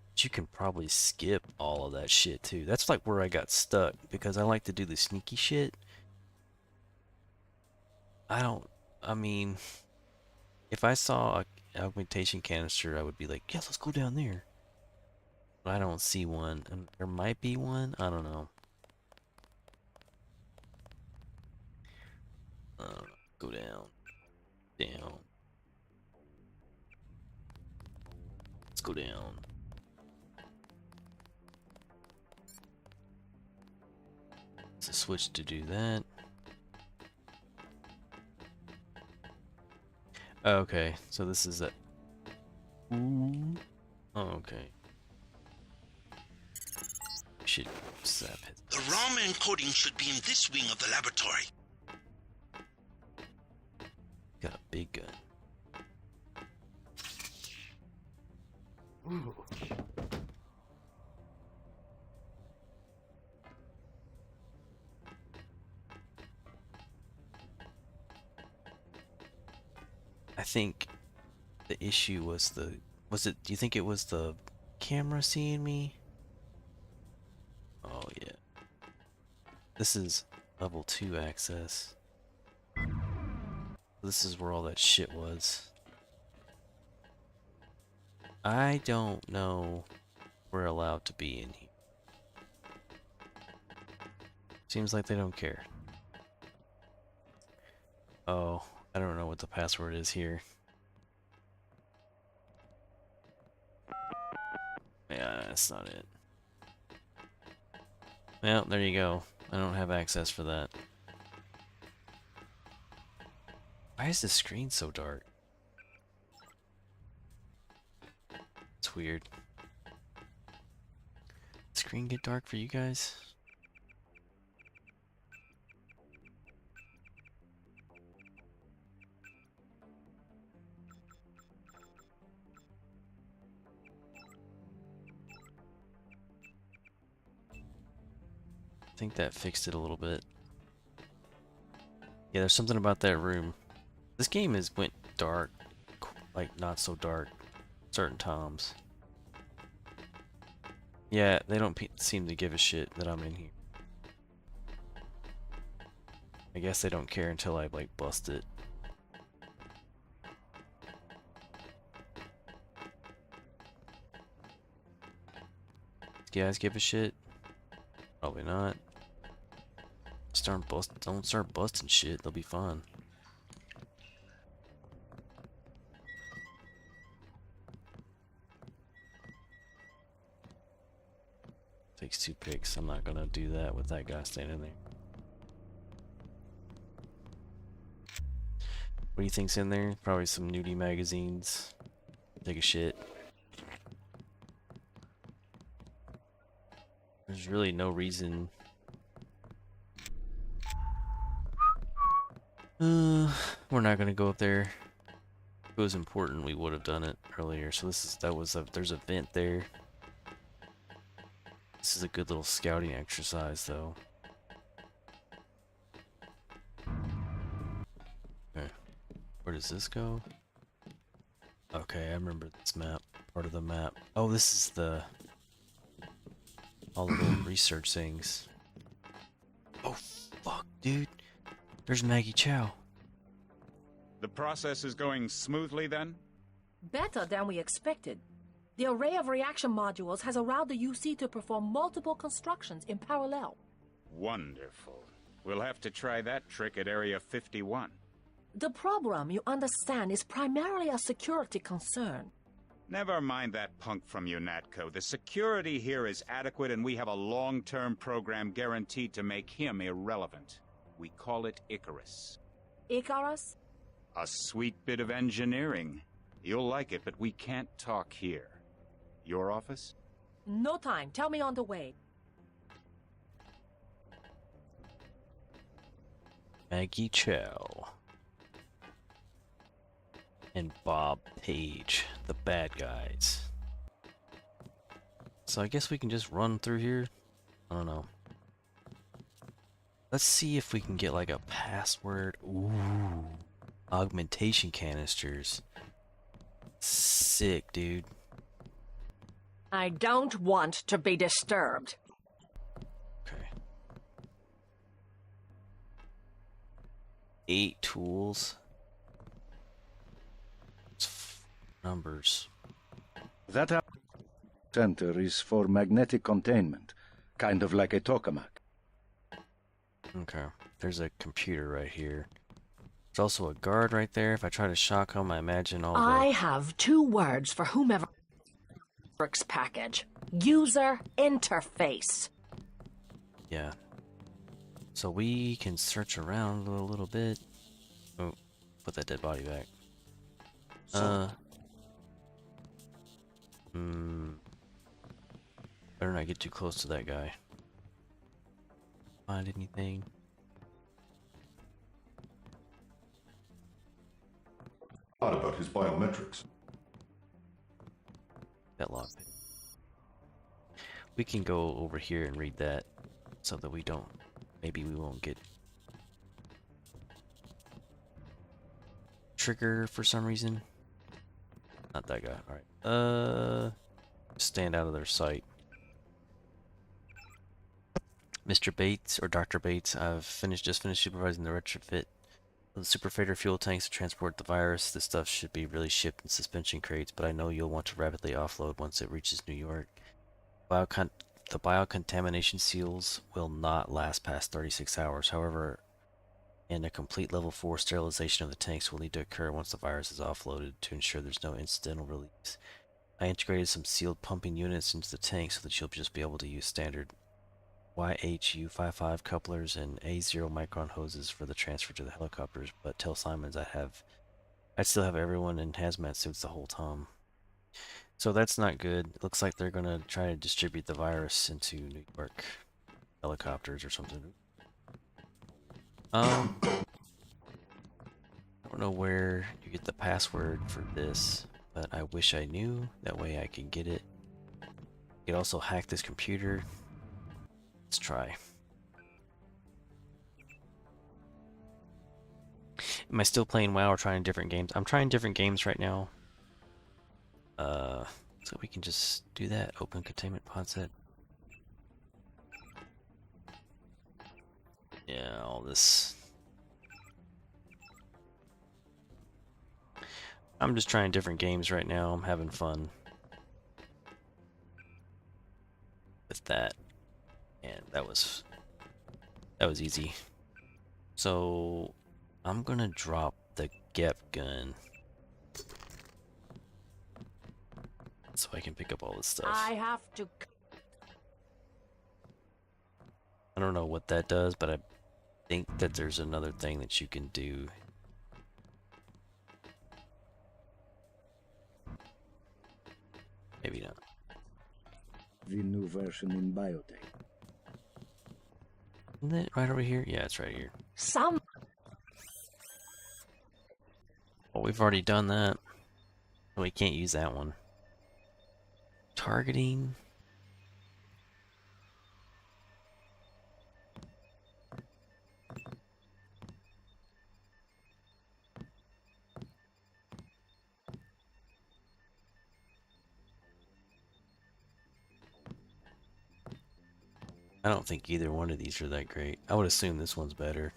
But you can probably skip all of that shit too. That's like where I got stuck because I like to do the sneaky shit. I mean, if I saw a augmentation canister, I would be like, yeah, let's go down there. But I don't see one, and there might be one. I don't know. Go down, down. Let's go down. It's a switch to do that. Okay, so this is a. Ooh. Oh, okay. Should zap it. The ROM encoding should be in this wing of the laboratory. Got a big gun. Ooh. I think the issue was do you think it was the camera seeing me? Oh yeah. This is level 2 access. This is where all that shit was. I don't know if we're allowed to be in here. Seems like they don't care. Oh, I don't know what the password is here. Yeah, that's not it. Well, there you go. I don't have access for that. Why is the screen so dark? It's weird. Screen get dark for you guys? I think that fixed it a little bit. Yeah, there's something about that room. This game went dark, like not so dark, certain times. Yeah, they don't seem to give a shit that I'm in here. I guess they don't care until I like bust it. Do you guys give a shit? Probably not. Don't start busting shit, they'll be fun. Takes 2 picks. I'm not gonna do that with that guy standing there. What do you think's in there? Probably some nudie magazines. Take a shit. There's really no reason. We're not gonna go up there. If it was important, we would have done it earlier. So there's a vent there. This is a good little scouting exercise, though. Okay, where does this go? Okay, I remember this map. Part of the map. Oh, this is all the little research things. Oh fuck, dude. There's Maggie Chow. The process is going smoothly then? Better than we expected. The array of reaction modules has allowed the UC to perform multiple constructions in parallel. Wonderful. We'll have to try that trick at Area 51. The problem, you understand, is primarily a security concern. Never mind that punk from UNATCO. The security here is adequate and we have a long-term program guaranteed to make him irrelevant. We call it Icarus. Icarus? A sweet bit of engineering. You'll like it, but we can't talk here. Your office? No time. Tell me on the way. Maggie Chow. And Bob Page, the bad guys. So I guess we can just run through here. I don't know. Let's see if we can get like a password. Ooh. Augmentation canisters. Sick, dude. I don't want to be disturbed. Okay. 8 tools. Numbers. That center is for magnetic containment, kind of like a tokamak. Okay. There's a computer right here. There's also a guard right there. If I try to shock him, I imagine all I the... have 2 words for whomever works package. User interface. Yeah. So we can search around a little bit. Oh, put that dead body back. Better not get too close to that guy. Find anything? Not about his biometrics. That lock. We can go over here and read that so that we don't... Maybe we won't get... trigger for some reason. Not that guy. Alright. Stand out of their sight. Mr. Bates, or Dr. Bates, I've just finished supervising the retrofit of the superfreighter fuel tanks to transport the virus. This stuff should be really shipped in suspension crates, but I know you'll want to rapidly offload once it reaches New York. The biocontamination seals will not last past 36 hours. However, and a complete level 4 sterilization of the tanks will need to occur once the virus is offloaded to ensure there's no incidental release. I integrated some sealed pumping units into the tank so that you'll just be able to use standard YHU55 couplers and A0 micron hoses for the transfer to the helicopters, but tell Simons I'd still have everyone in hazmat suits the whole time. So that's not good. It looks like they're gonna try to distribute the virus into New York helicopters or something. I don't know where you get the password for this, but I wish I knew. That way I can get it. You could also hack this computer. Let's try. Am I still playing WoW or trying different games? I'm trying different games right now. So we can just do that. Open containment pod set. Yeah, all this. I'm just trying different games right now. I'm having fun with that. And that was easy. So I'm gonna drop the GEP gun so I can pick up all this stuff. I have to... I don't know what that does, but I think that there's another thing that you can do. Maybe not. The new version in biotech. Isn't it right over here? Yeah, it's right here. Some... Well, we've already done that. We can't use that one. Targeting. I don't think either one of these are that great. I would assume this one's better.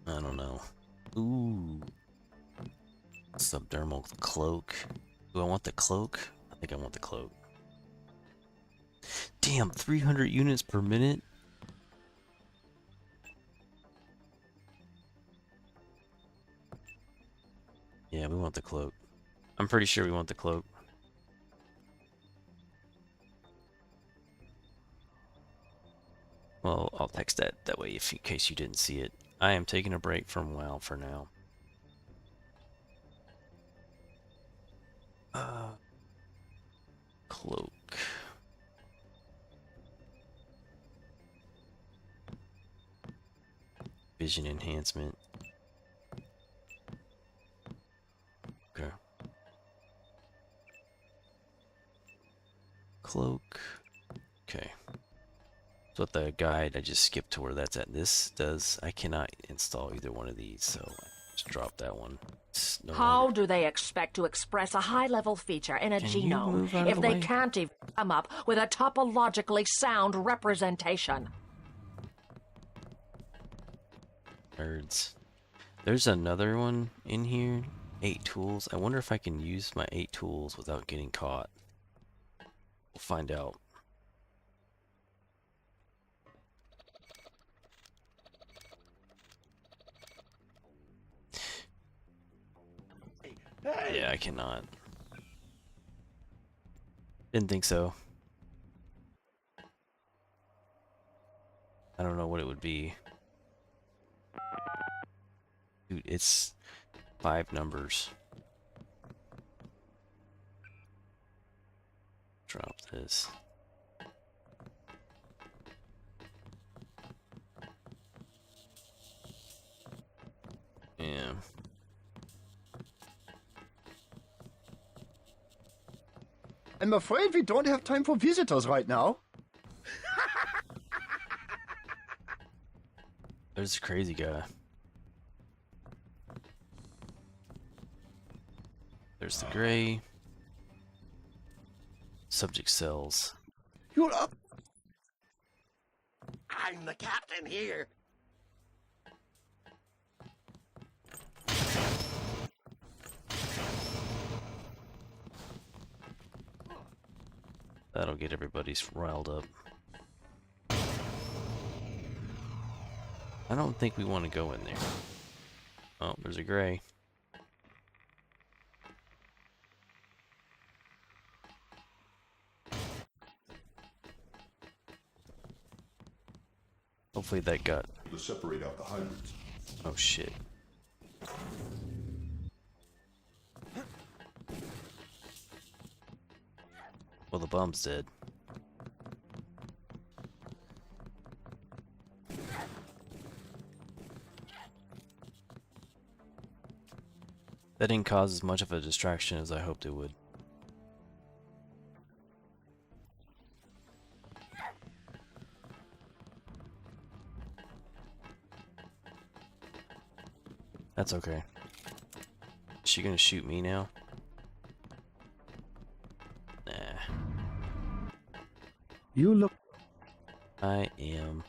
I don't know. Ooh. Subdermal cloak. Do I want the cloak? I think I want the cloak. Damn, 300 units per minute? Yeah, we want the cloak. I'm pretty sure we want the cloak. Well, I'll text that way if in case you didn't see it. I am taking a break from WoW for now. Cloak. Vision enhancement. Okay. Cloak. Okay. So with the guide, I just skipped to where that's at. This does, I cannot install either one of these, so I just drop that one. No How longer. do they expect to express a high-level feature in a Can you genome move out of if the they way? can't even come up with a topologically sound representation? Nerds. There's another one in here. 8 tools. I wonder if I can use my 8 tools without getting caught. We'll find out. Yeah, I cannot. Didn't think so. I don't know what it would be. Dude, it's 5 numbers. Drop this. Yeah. I'm afraid we don't have time for visitors right now. There's a crazy guy. There's the gray. Subject cells. You're up. I'm the captain here. That'll get everybody riled up. I don't think we want to go in there. Oh, there's a gray. Hopefully that got... To separate out the hybrids. Oh shit. Well, the bomb's dead. That didn't cause as much of a distraction as I hoped it would. That's okay. Is she gonna shoot me now? Nah. You look... I am.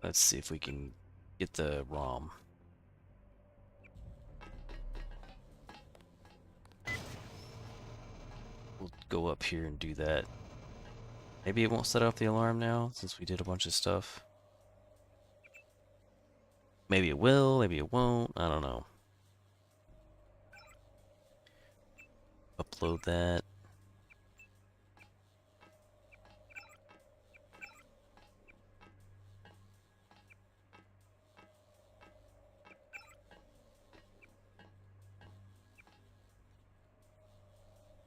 Let's see if we can get the ROM. We'll go up here and do that. Maybe it won't set off the alarm now, since we did a bunch of stuff. Maybe it will, maybe it won't, I don't know. Upload that.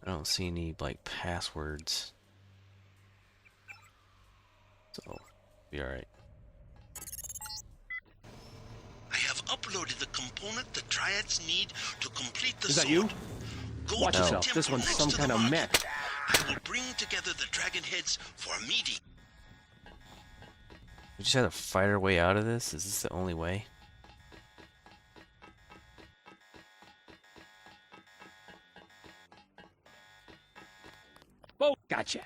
I don't see any, like, passwords. So, be alright. I have uploaded the component the Triads need to complete the Is that sword. you? Go Watch to the yourself. This temple one's next some to kind the of market. mech. I will bring together the dragon heads for a meeting. We just have to fight our way out of this? Is this the only way? Oh, gotcha.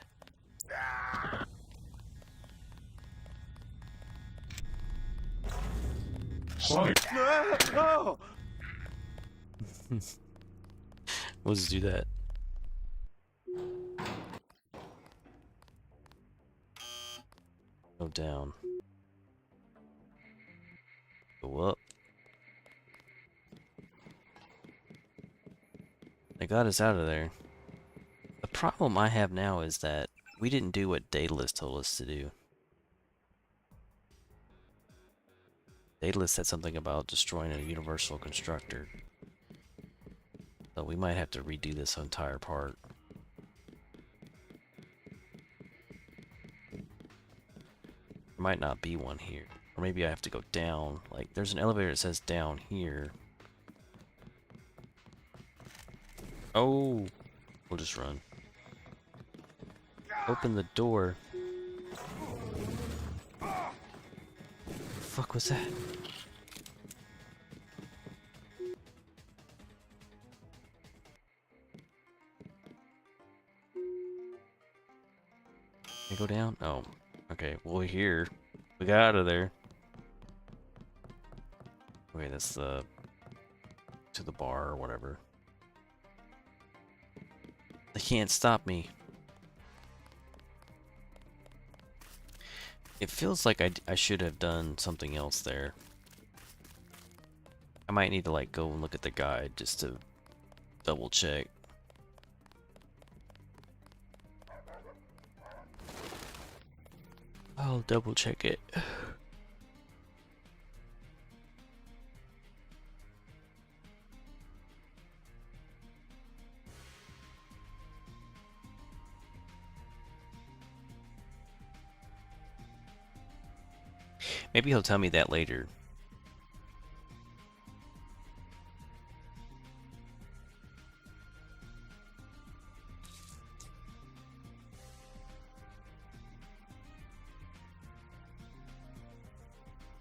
No! We'll just do that. Go down. Go up. They got us out of there. The problem I have now is that we didn't do what Daedalus told us to do. Daedalus said something about destroying a universal constructor. So we might have to redo this entire part. There might not be one here. Or maybe I have to go down. Like, there's an elevator that says down here. Oh! We'll just run. Open the door. fuck was that? Can I go down? Oh, okay. Well, we're here. We got out of there. Okay, that's the to the bar or whatever. They can't stop me. It feels like I should have done something else there. I might need to like go and look at the guide just to double check. I'll double check it. Maybe he'll tell me that later.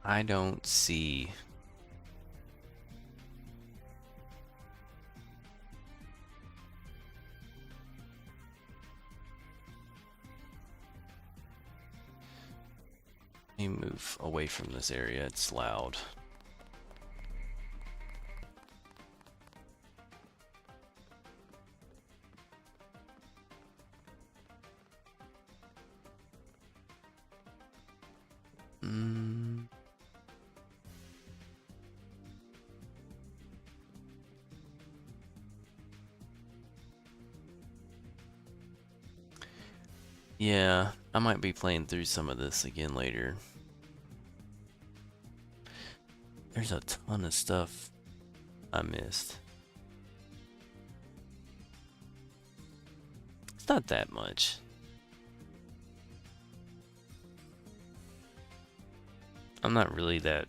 I don't see. Let me move away from this area, it's loud. Yeah, I might be playing through some of this again later. There's a ton of stuff I missed. It's not that much. I'm not really that.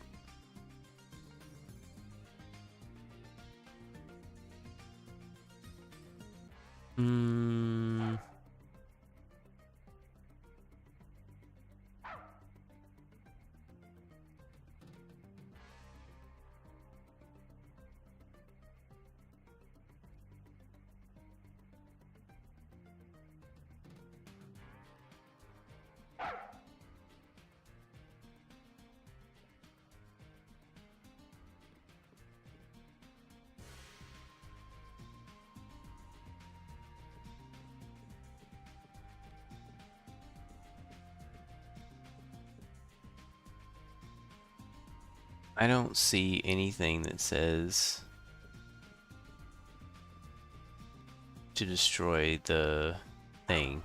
I don't see anything that says to destroy the thing.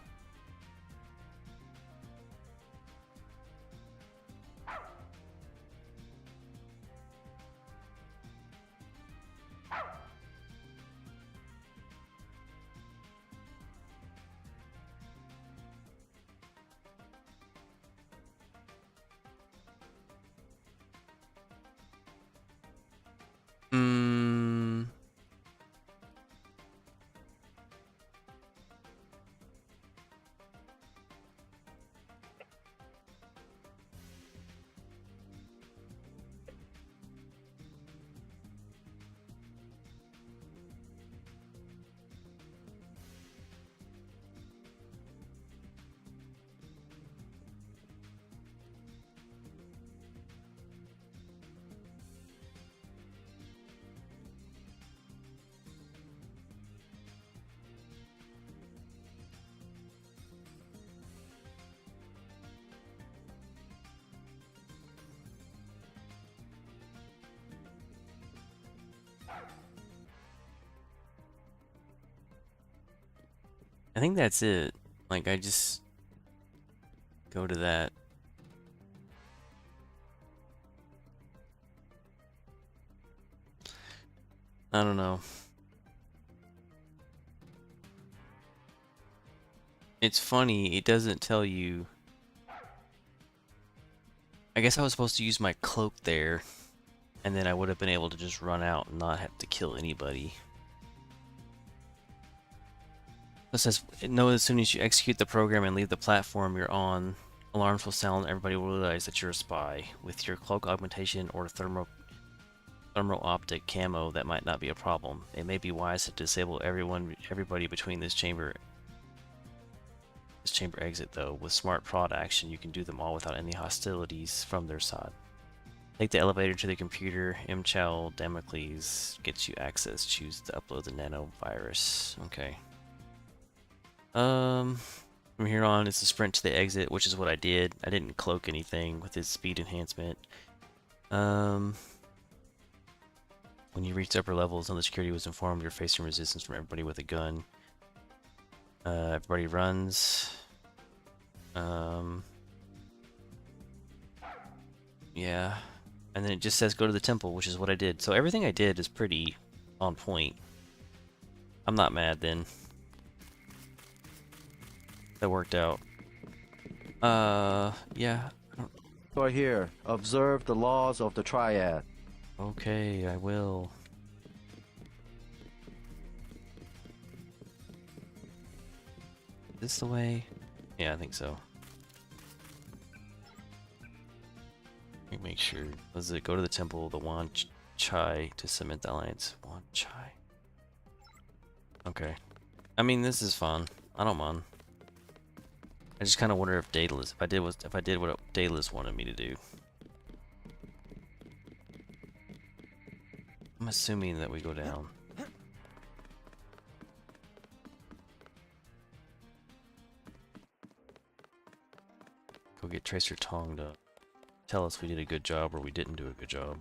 I think that's it. Like, I just go to that. I don't know. It's funny, it doesn't tell you. I guess I was supposed to use my cloak there, and then I would have been able to just run out and not have to kill anybody. It says, no, as soon as you execute the program and leave the platform you're on, Alarms will sound and everybody will realize that you're a spy. With your cloak augmentation or thermal optic camo, that might not be a problem. It may be wise to disable everybody between this chamber exit, though. With smart prod action, you can do them all without any hostilities from their side. Take the elevator to the computer. Mchal Damocles gets you access. Choose to upload the nanovirus. Okay. From here on, it's a sprint to the exit, which is what I did. I didn't cloak anything with his speed enhancement. When you reach upper levels, the security was informed you're facing resistance from everybody with a gun. Everybody runs. Yeah. And then it just says go to the temple, which is what I did. So everything I did is pretty on point. I'm not mad then. That worked out. Yeah. For here, observe the laws of the Triad. Okay, I will. This the way? Yeah, I think so. Let me make sure. Does it go to the temple, the Wan Chai, to cement the alliance? Wan Chai. Okay. I mean, this is fun. I don't mind. I just kind of wonder if Daedalus, if I did what Daedalus wanted me to do. I'm assuming that we go down. Go get Tracer Tong to tell us we did a good job or we didn't do a good job.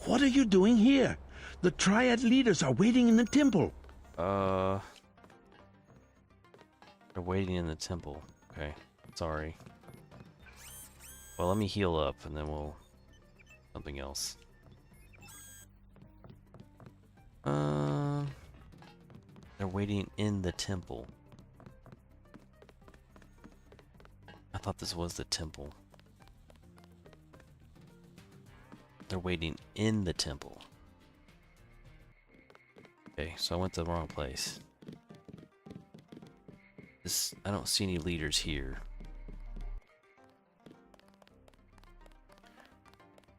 What are you doing here? The Triad leaders are waiting in the temple. They're waiting in the temple. Okay, sorry. Well, let me heal up and then we'll... something else. They're waiting in the temple. I thought this was the temple. They're waiting in the temple. Okay, so I went to the wrong place. I don't see any leaders here.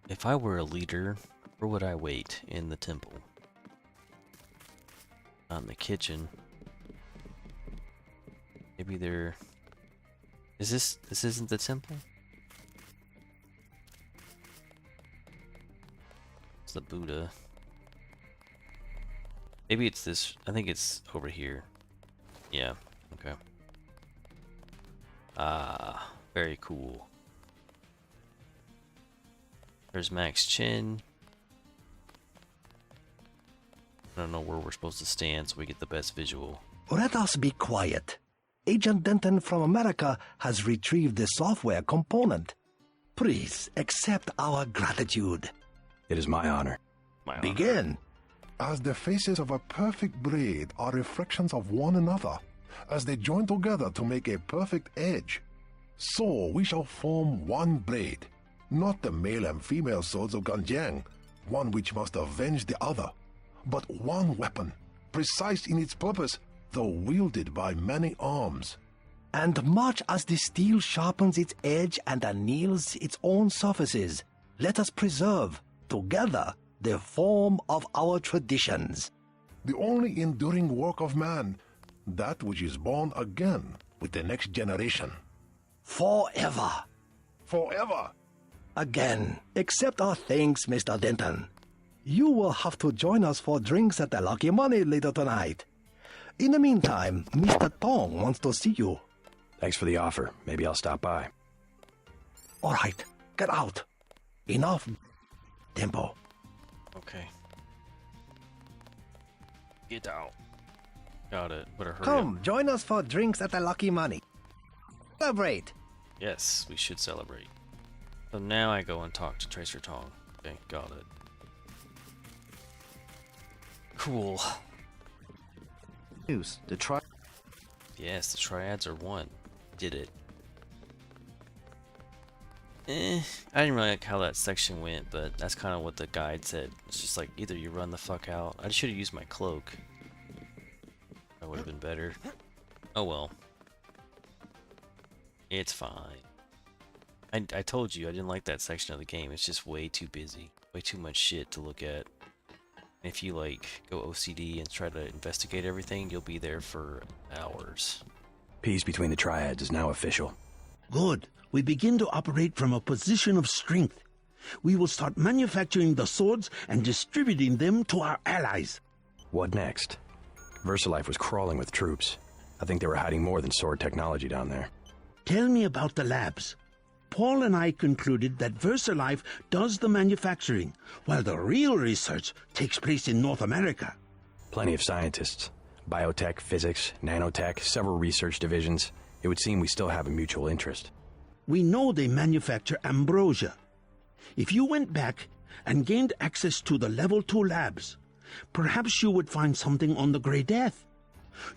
If I were a leader, where would I wait? In the temple. Not in the kitchen. Maybe they're... This isn't the temple? It's the Buddha. Maybe it's this, I think it's over here. Yeah, okay. Ah, very cool. There's Max Chin. I don't know where we're supposed to stand so we get the best visual. Let us be quiet. Agent Denton from America has retrieved the software component. Please accept our gratitude. It is my honor. Begin. As the faces of a perfect blade are reflections of one another, as they join together to make a perfect edge, so we shall form one blade, not the male and female swords of Ganjiang, one which must avenge the other, but one weapon, precise in its purpose, though wielded by many arms. And much as the steel sharpens its edge and anneals its own surfaces, let us preserve, together, the form of our traditions. The only enduring work of man, that which is born again with the next generation. Forever. Forever. Again, accept our thanks, Mr. Denton. You will have to join us for drinks at the Lucky Money later tonight. In the meantime, Mr. Tong wants to see you. Thanks for the offer. Maybe I'll stop by. All right, get out. Enough tempo. Okay. Get out. Got it. Better hurry Come, up. join us for drinks at the Lucky Money. Celebrate. Yes, we should celebrate. So now I go and talk to Tracer Tong. Okay, got it. Cool. News. Yes, the triads are one. Did it. I didn't really like how that section went, but that's kind of what the guide said. It's just like, either you run the fuck out. I should have used my cloak. That would have been better. Oh well. It's fine. I told you I didn't like that section of the game. It's just way too busy. Way too much shit to look at. If you like go OCD and try to investigate everything, you'll be there for hours. Peace between the Triads is now official. Good. We begin to operate from a position of strength. We will start manufacturing the swords and distributing them to our allies. What next? VersaLife was crawling with troops. I think they were hiding more than sword technology down there. Tell me about the labs. Paul and I concluded that VersaLife does the manufacturing, while the real research takes place in North America. Plenty of scientists. Biotech, physics, nanotech, several research divisions. It would seem we still have a mutual interest. We know they manufacture ambrosia. If you went back and gained access to the Level 2 labs, perhaps you would find something on the Grey Death.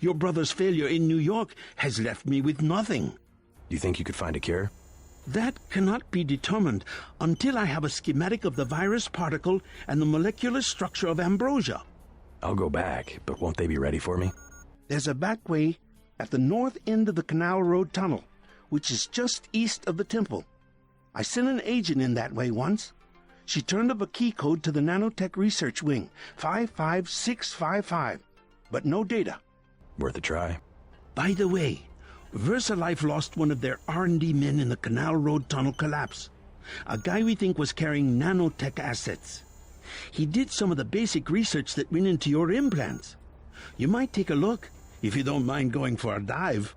Your brother's failure in New York has left me with nothing. You think you could find a cure? That cannot be determined until I have a schematic of the virus particle and the molecular structure of ambrosia. I'll go back, but won't they be ready for me? There's a back way at the north end of the Canal Road Tunnel, which is just east of the temple. I sent an agent in that way once. She turned up a key code to the Nanotech Research Wing, 55655, but no data. Worth a try. By the way, VersaLife lost one of their R&D men in the Canal Road Tunnel collapse. A guy we think was carrying nanotech assets. He did some of the basic research that went into your implants. You might take a look, if you don't mind going for a dive.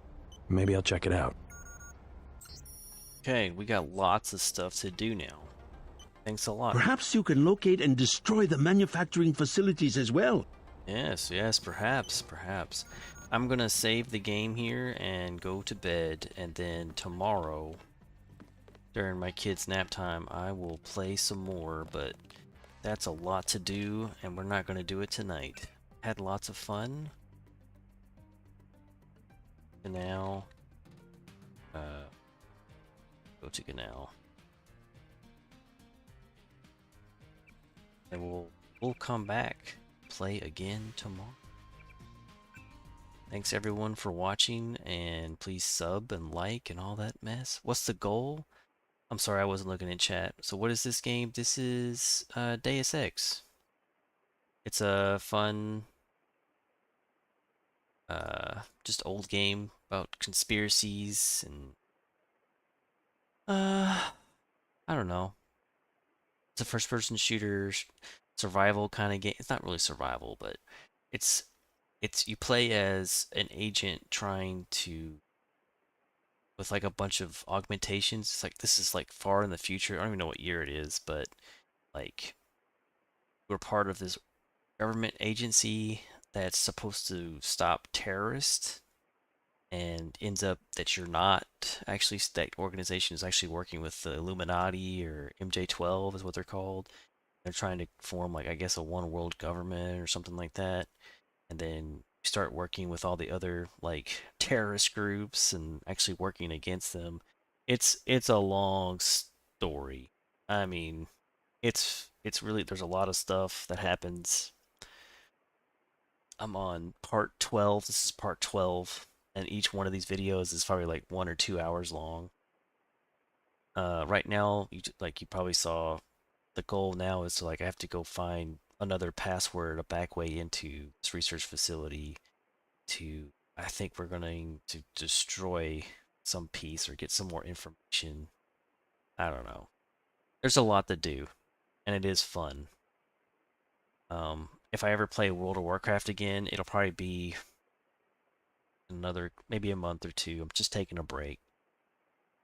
Maybe I'll check it out. Okay, we got lots of stuff to do now. Thanks a lot. Perhaps you can locate and destroy the manufacturing facilities as well. Yes, perhaps. I'm gonna save the game here and go to bed, and then tomorrow, during my kids' nap time, I will play some more, but that's a lot to do, and we're not gonna do it tonight. Had lots of fun. Canal. Go to Canal. And we'll come back, play again tomorrow. Thanks everyone for watching, and please sub and like and all that mess. What's the goal? I'm sorry, I wasn't looking in chat. So what is this game? This is Deus Ex. It's a fun, just old game about conspiracies and I don't know. It's a first-person shooter, survival kind of game. It's not really survival, but it's you play as an agent trying to, with like a bunch of augmentations. It's like, this is like far in the future. I don't even know what year it is, but like we're part of this government agency that's supposed to stop terrorists, and ends up that you're not actually, that organization is actually working with the Illuminati, or MJ12 is what they're called. They're trying to form, like, I guess, a one world government or something like that. And then you start working with all the other like terrorist groups and actually working against them. It's a long story. I mean, it's really, there's a lot of stuff that happens. I'm on part 12. This is part 12, and each one of these videos is probably like 1 or 2 hours long. Right now, you probably saw, the goal now is to, like, I have to go find another password, a back way into this research facility to, I think we're going to destroy some piece or get some more information. I don't know. There's a lot to do, and it is fun. If I ever play World of Warcraft again, it'll probably be another, maybe a month or two. I'm just taking a break.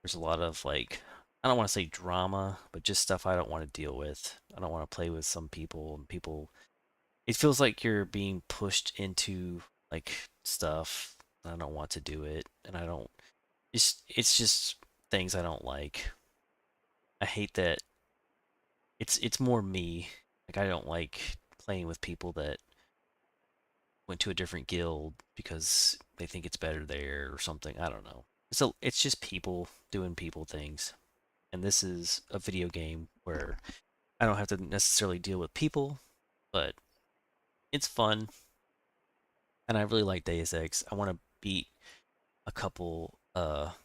There's a lot of, like, I don't want to say drama, but just stuff I don't want to deal with. I don't want to play with some people, and people, it feels like you're being pushed into like stuff. I don't want to do it, and I don't, it's just things I don't like. I hate that it's more me. Like, I don't like playing with people that went to a different guild because they think it's better there or something. I don't know. It's just people doing people things. And this is a video game where I don't have to necessarily deal with people, but it's fun. And I really like Deus Ex. I want to beat a couple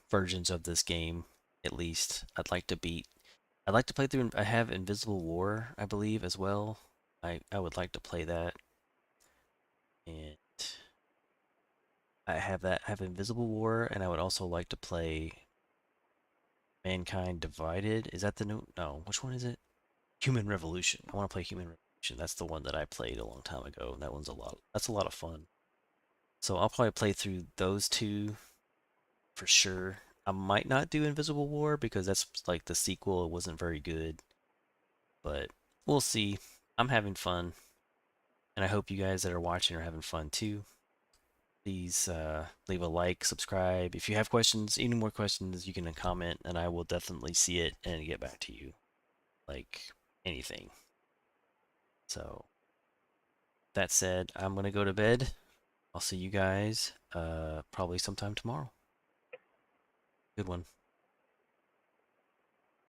versions of this game, at least. I'd like to beat. I'd like to play through. I have Invisible War, I believe, as well. I would like to play that, and I have Invisible War, and I would also like to play Mankind Divided. Is that the new? No, which one is it? Human Revolution. I want to play Human Revolution. That's the one that I played a long time ago, and that one's a lot. That's a lot of fun. So I'll probably play through those two for sure. I might not do Invisible War because that's like the sequel. It wasn't very good, but we'll see. I'm having fun, and I hope you guys that are watching are having fun too. Please leave a like, subscribe. If you have questions, any more questions, you can comment, and I will definitely see it and get back to you, like anything. So, that said, I'm gonna go to bed. I'll see you guys probably sometime tomorrow. Good one.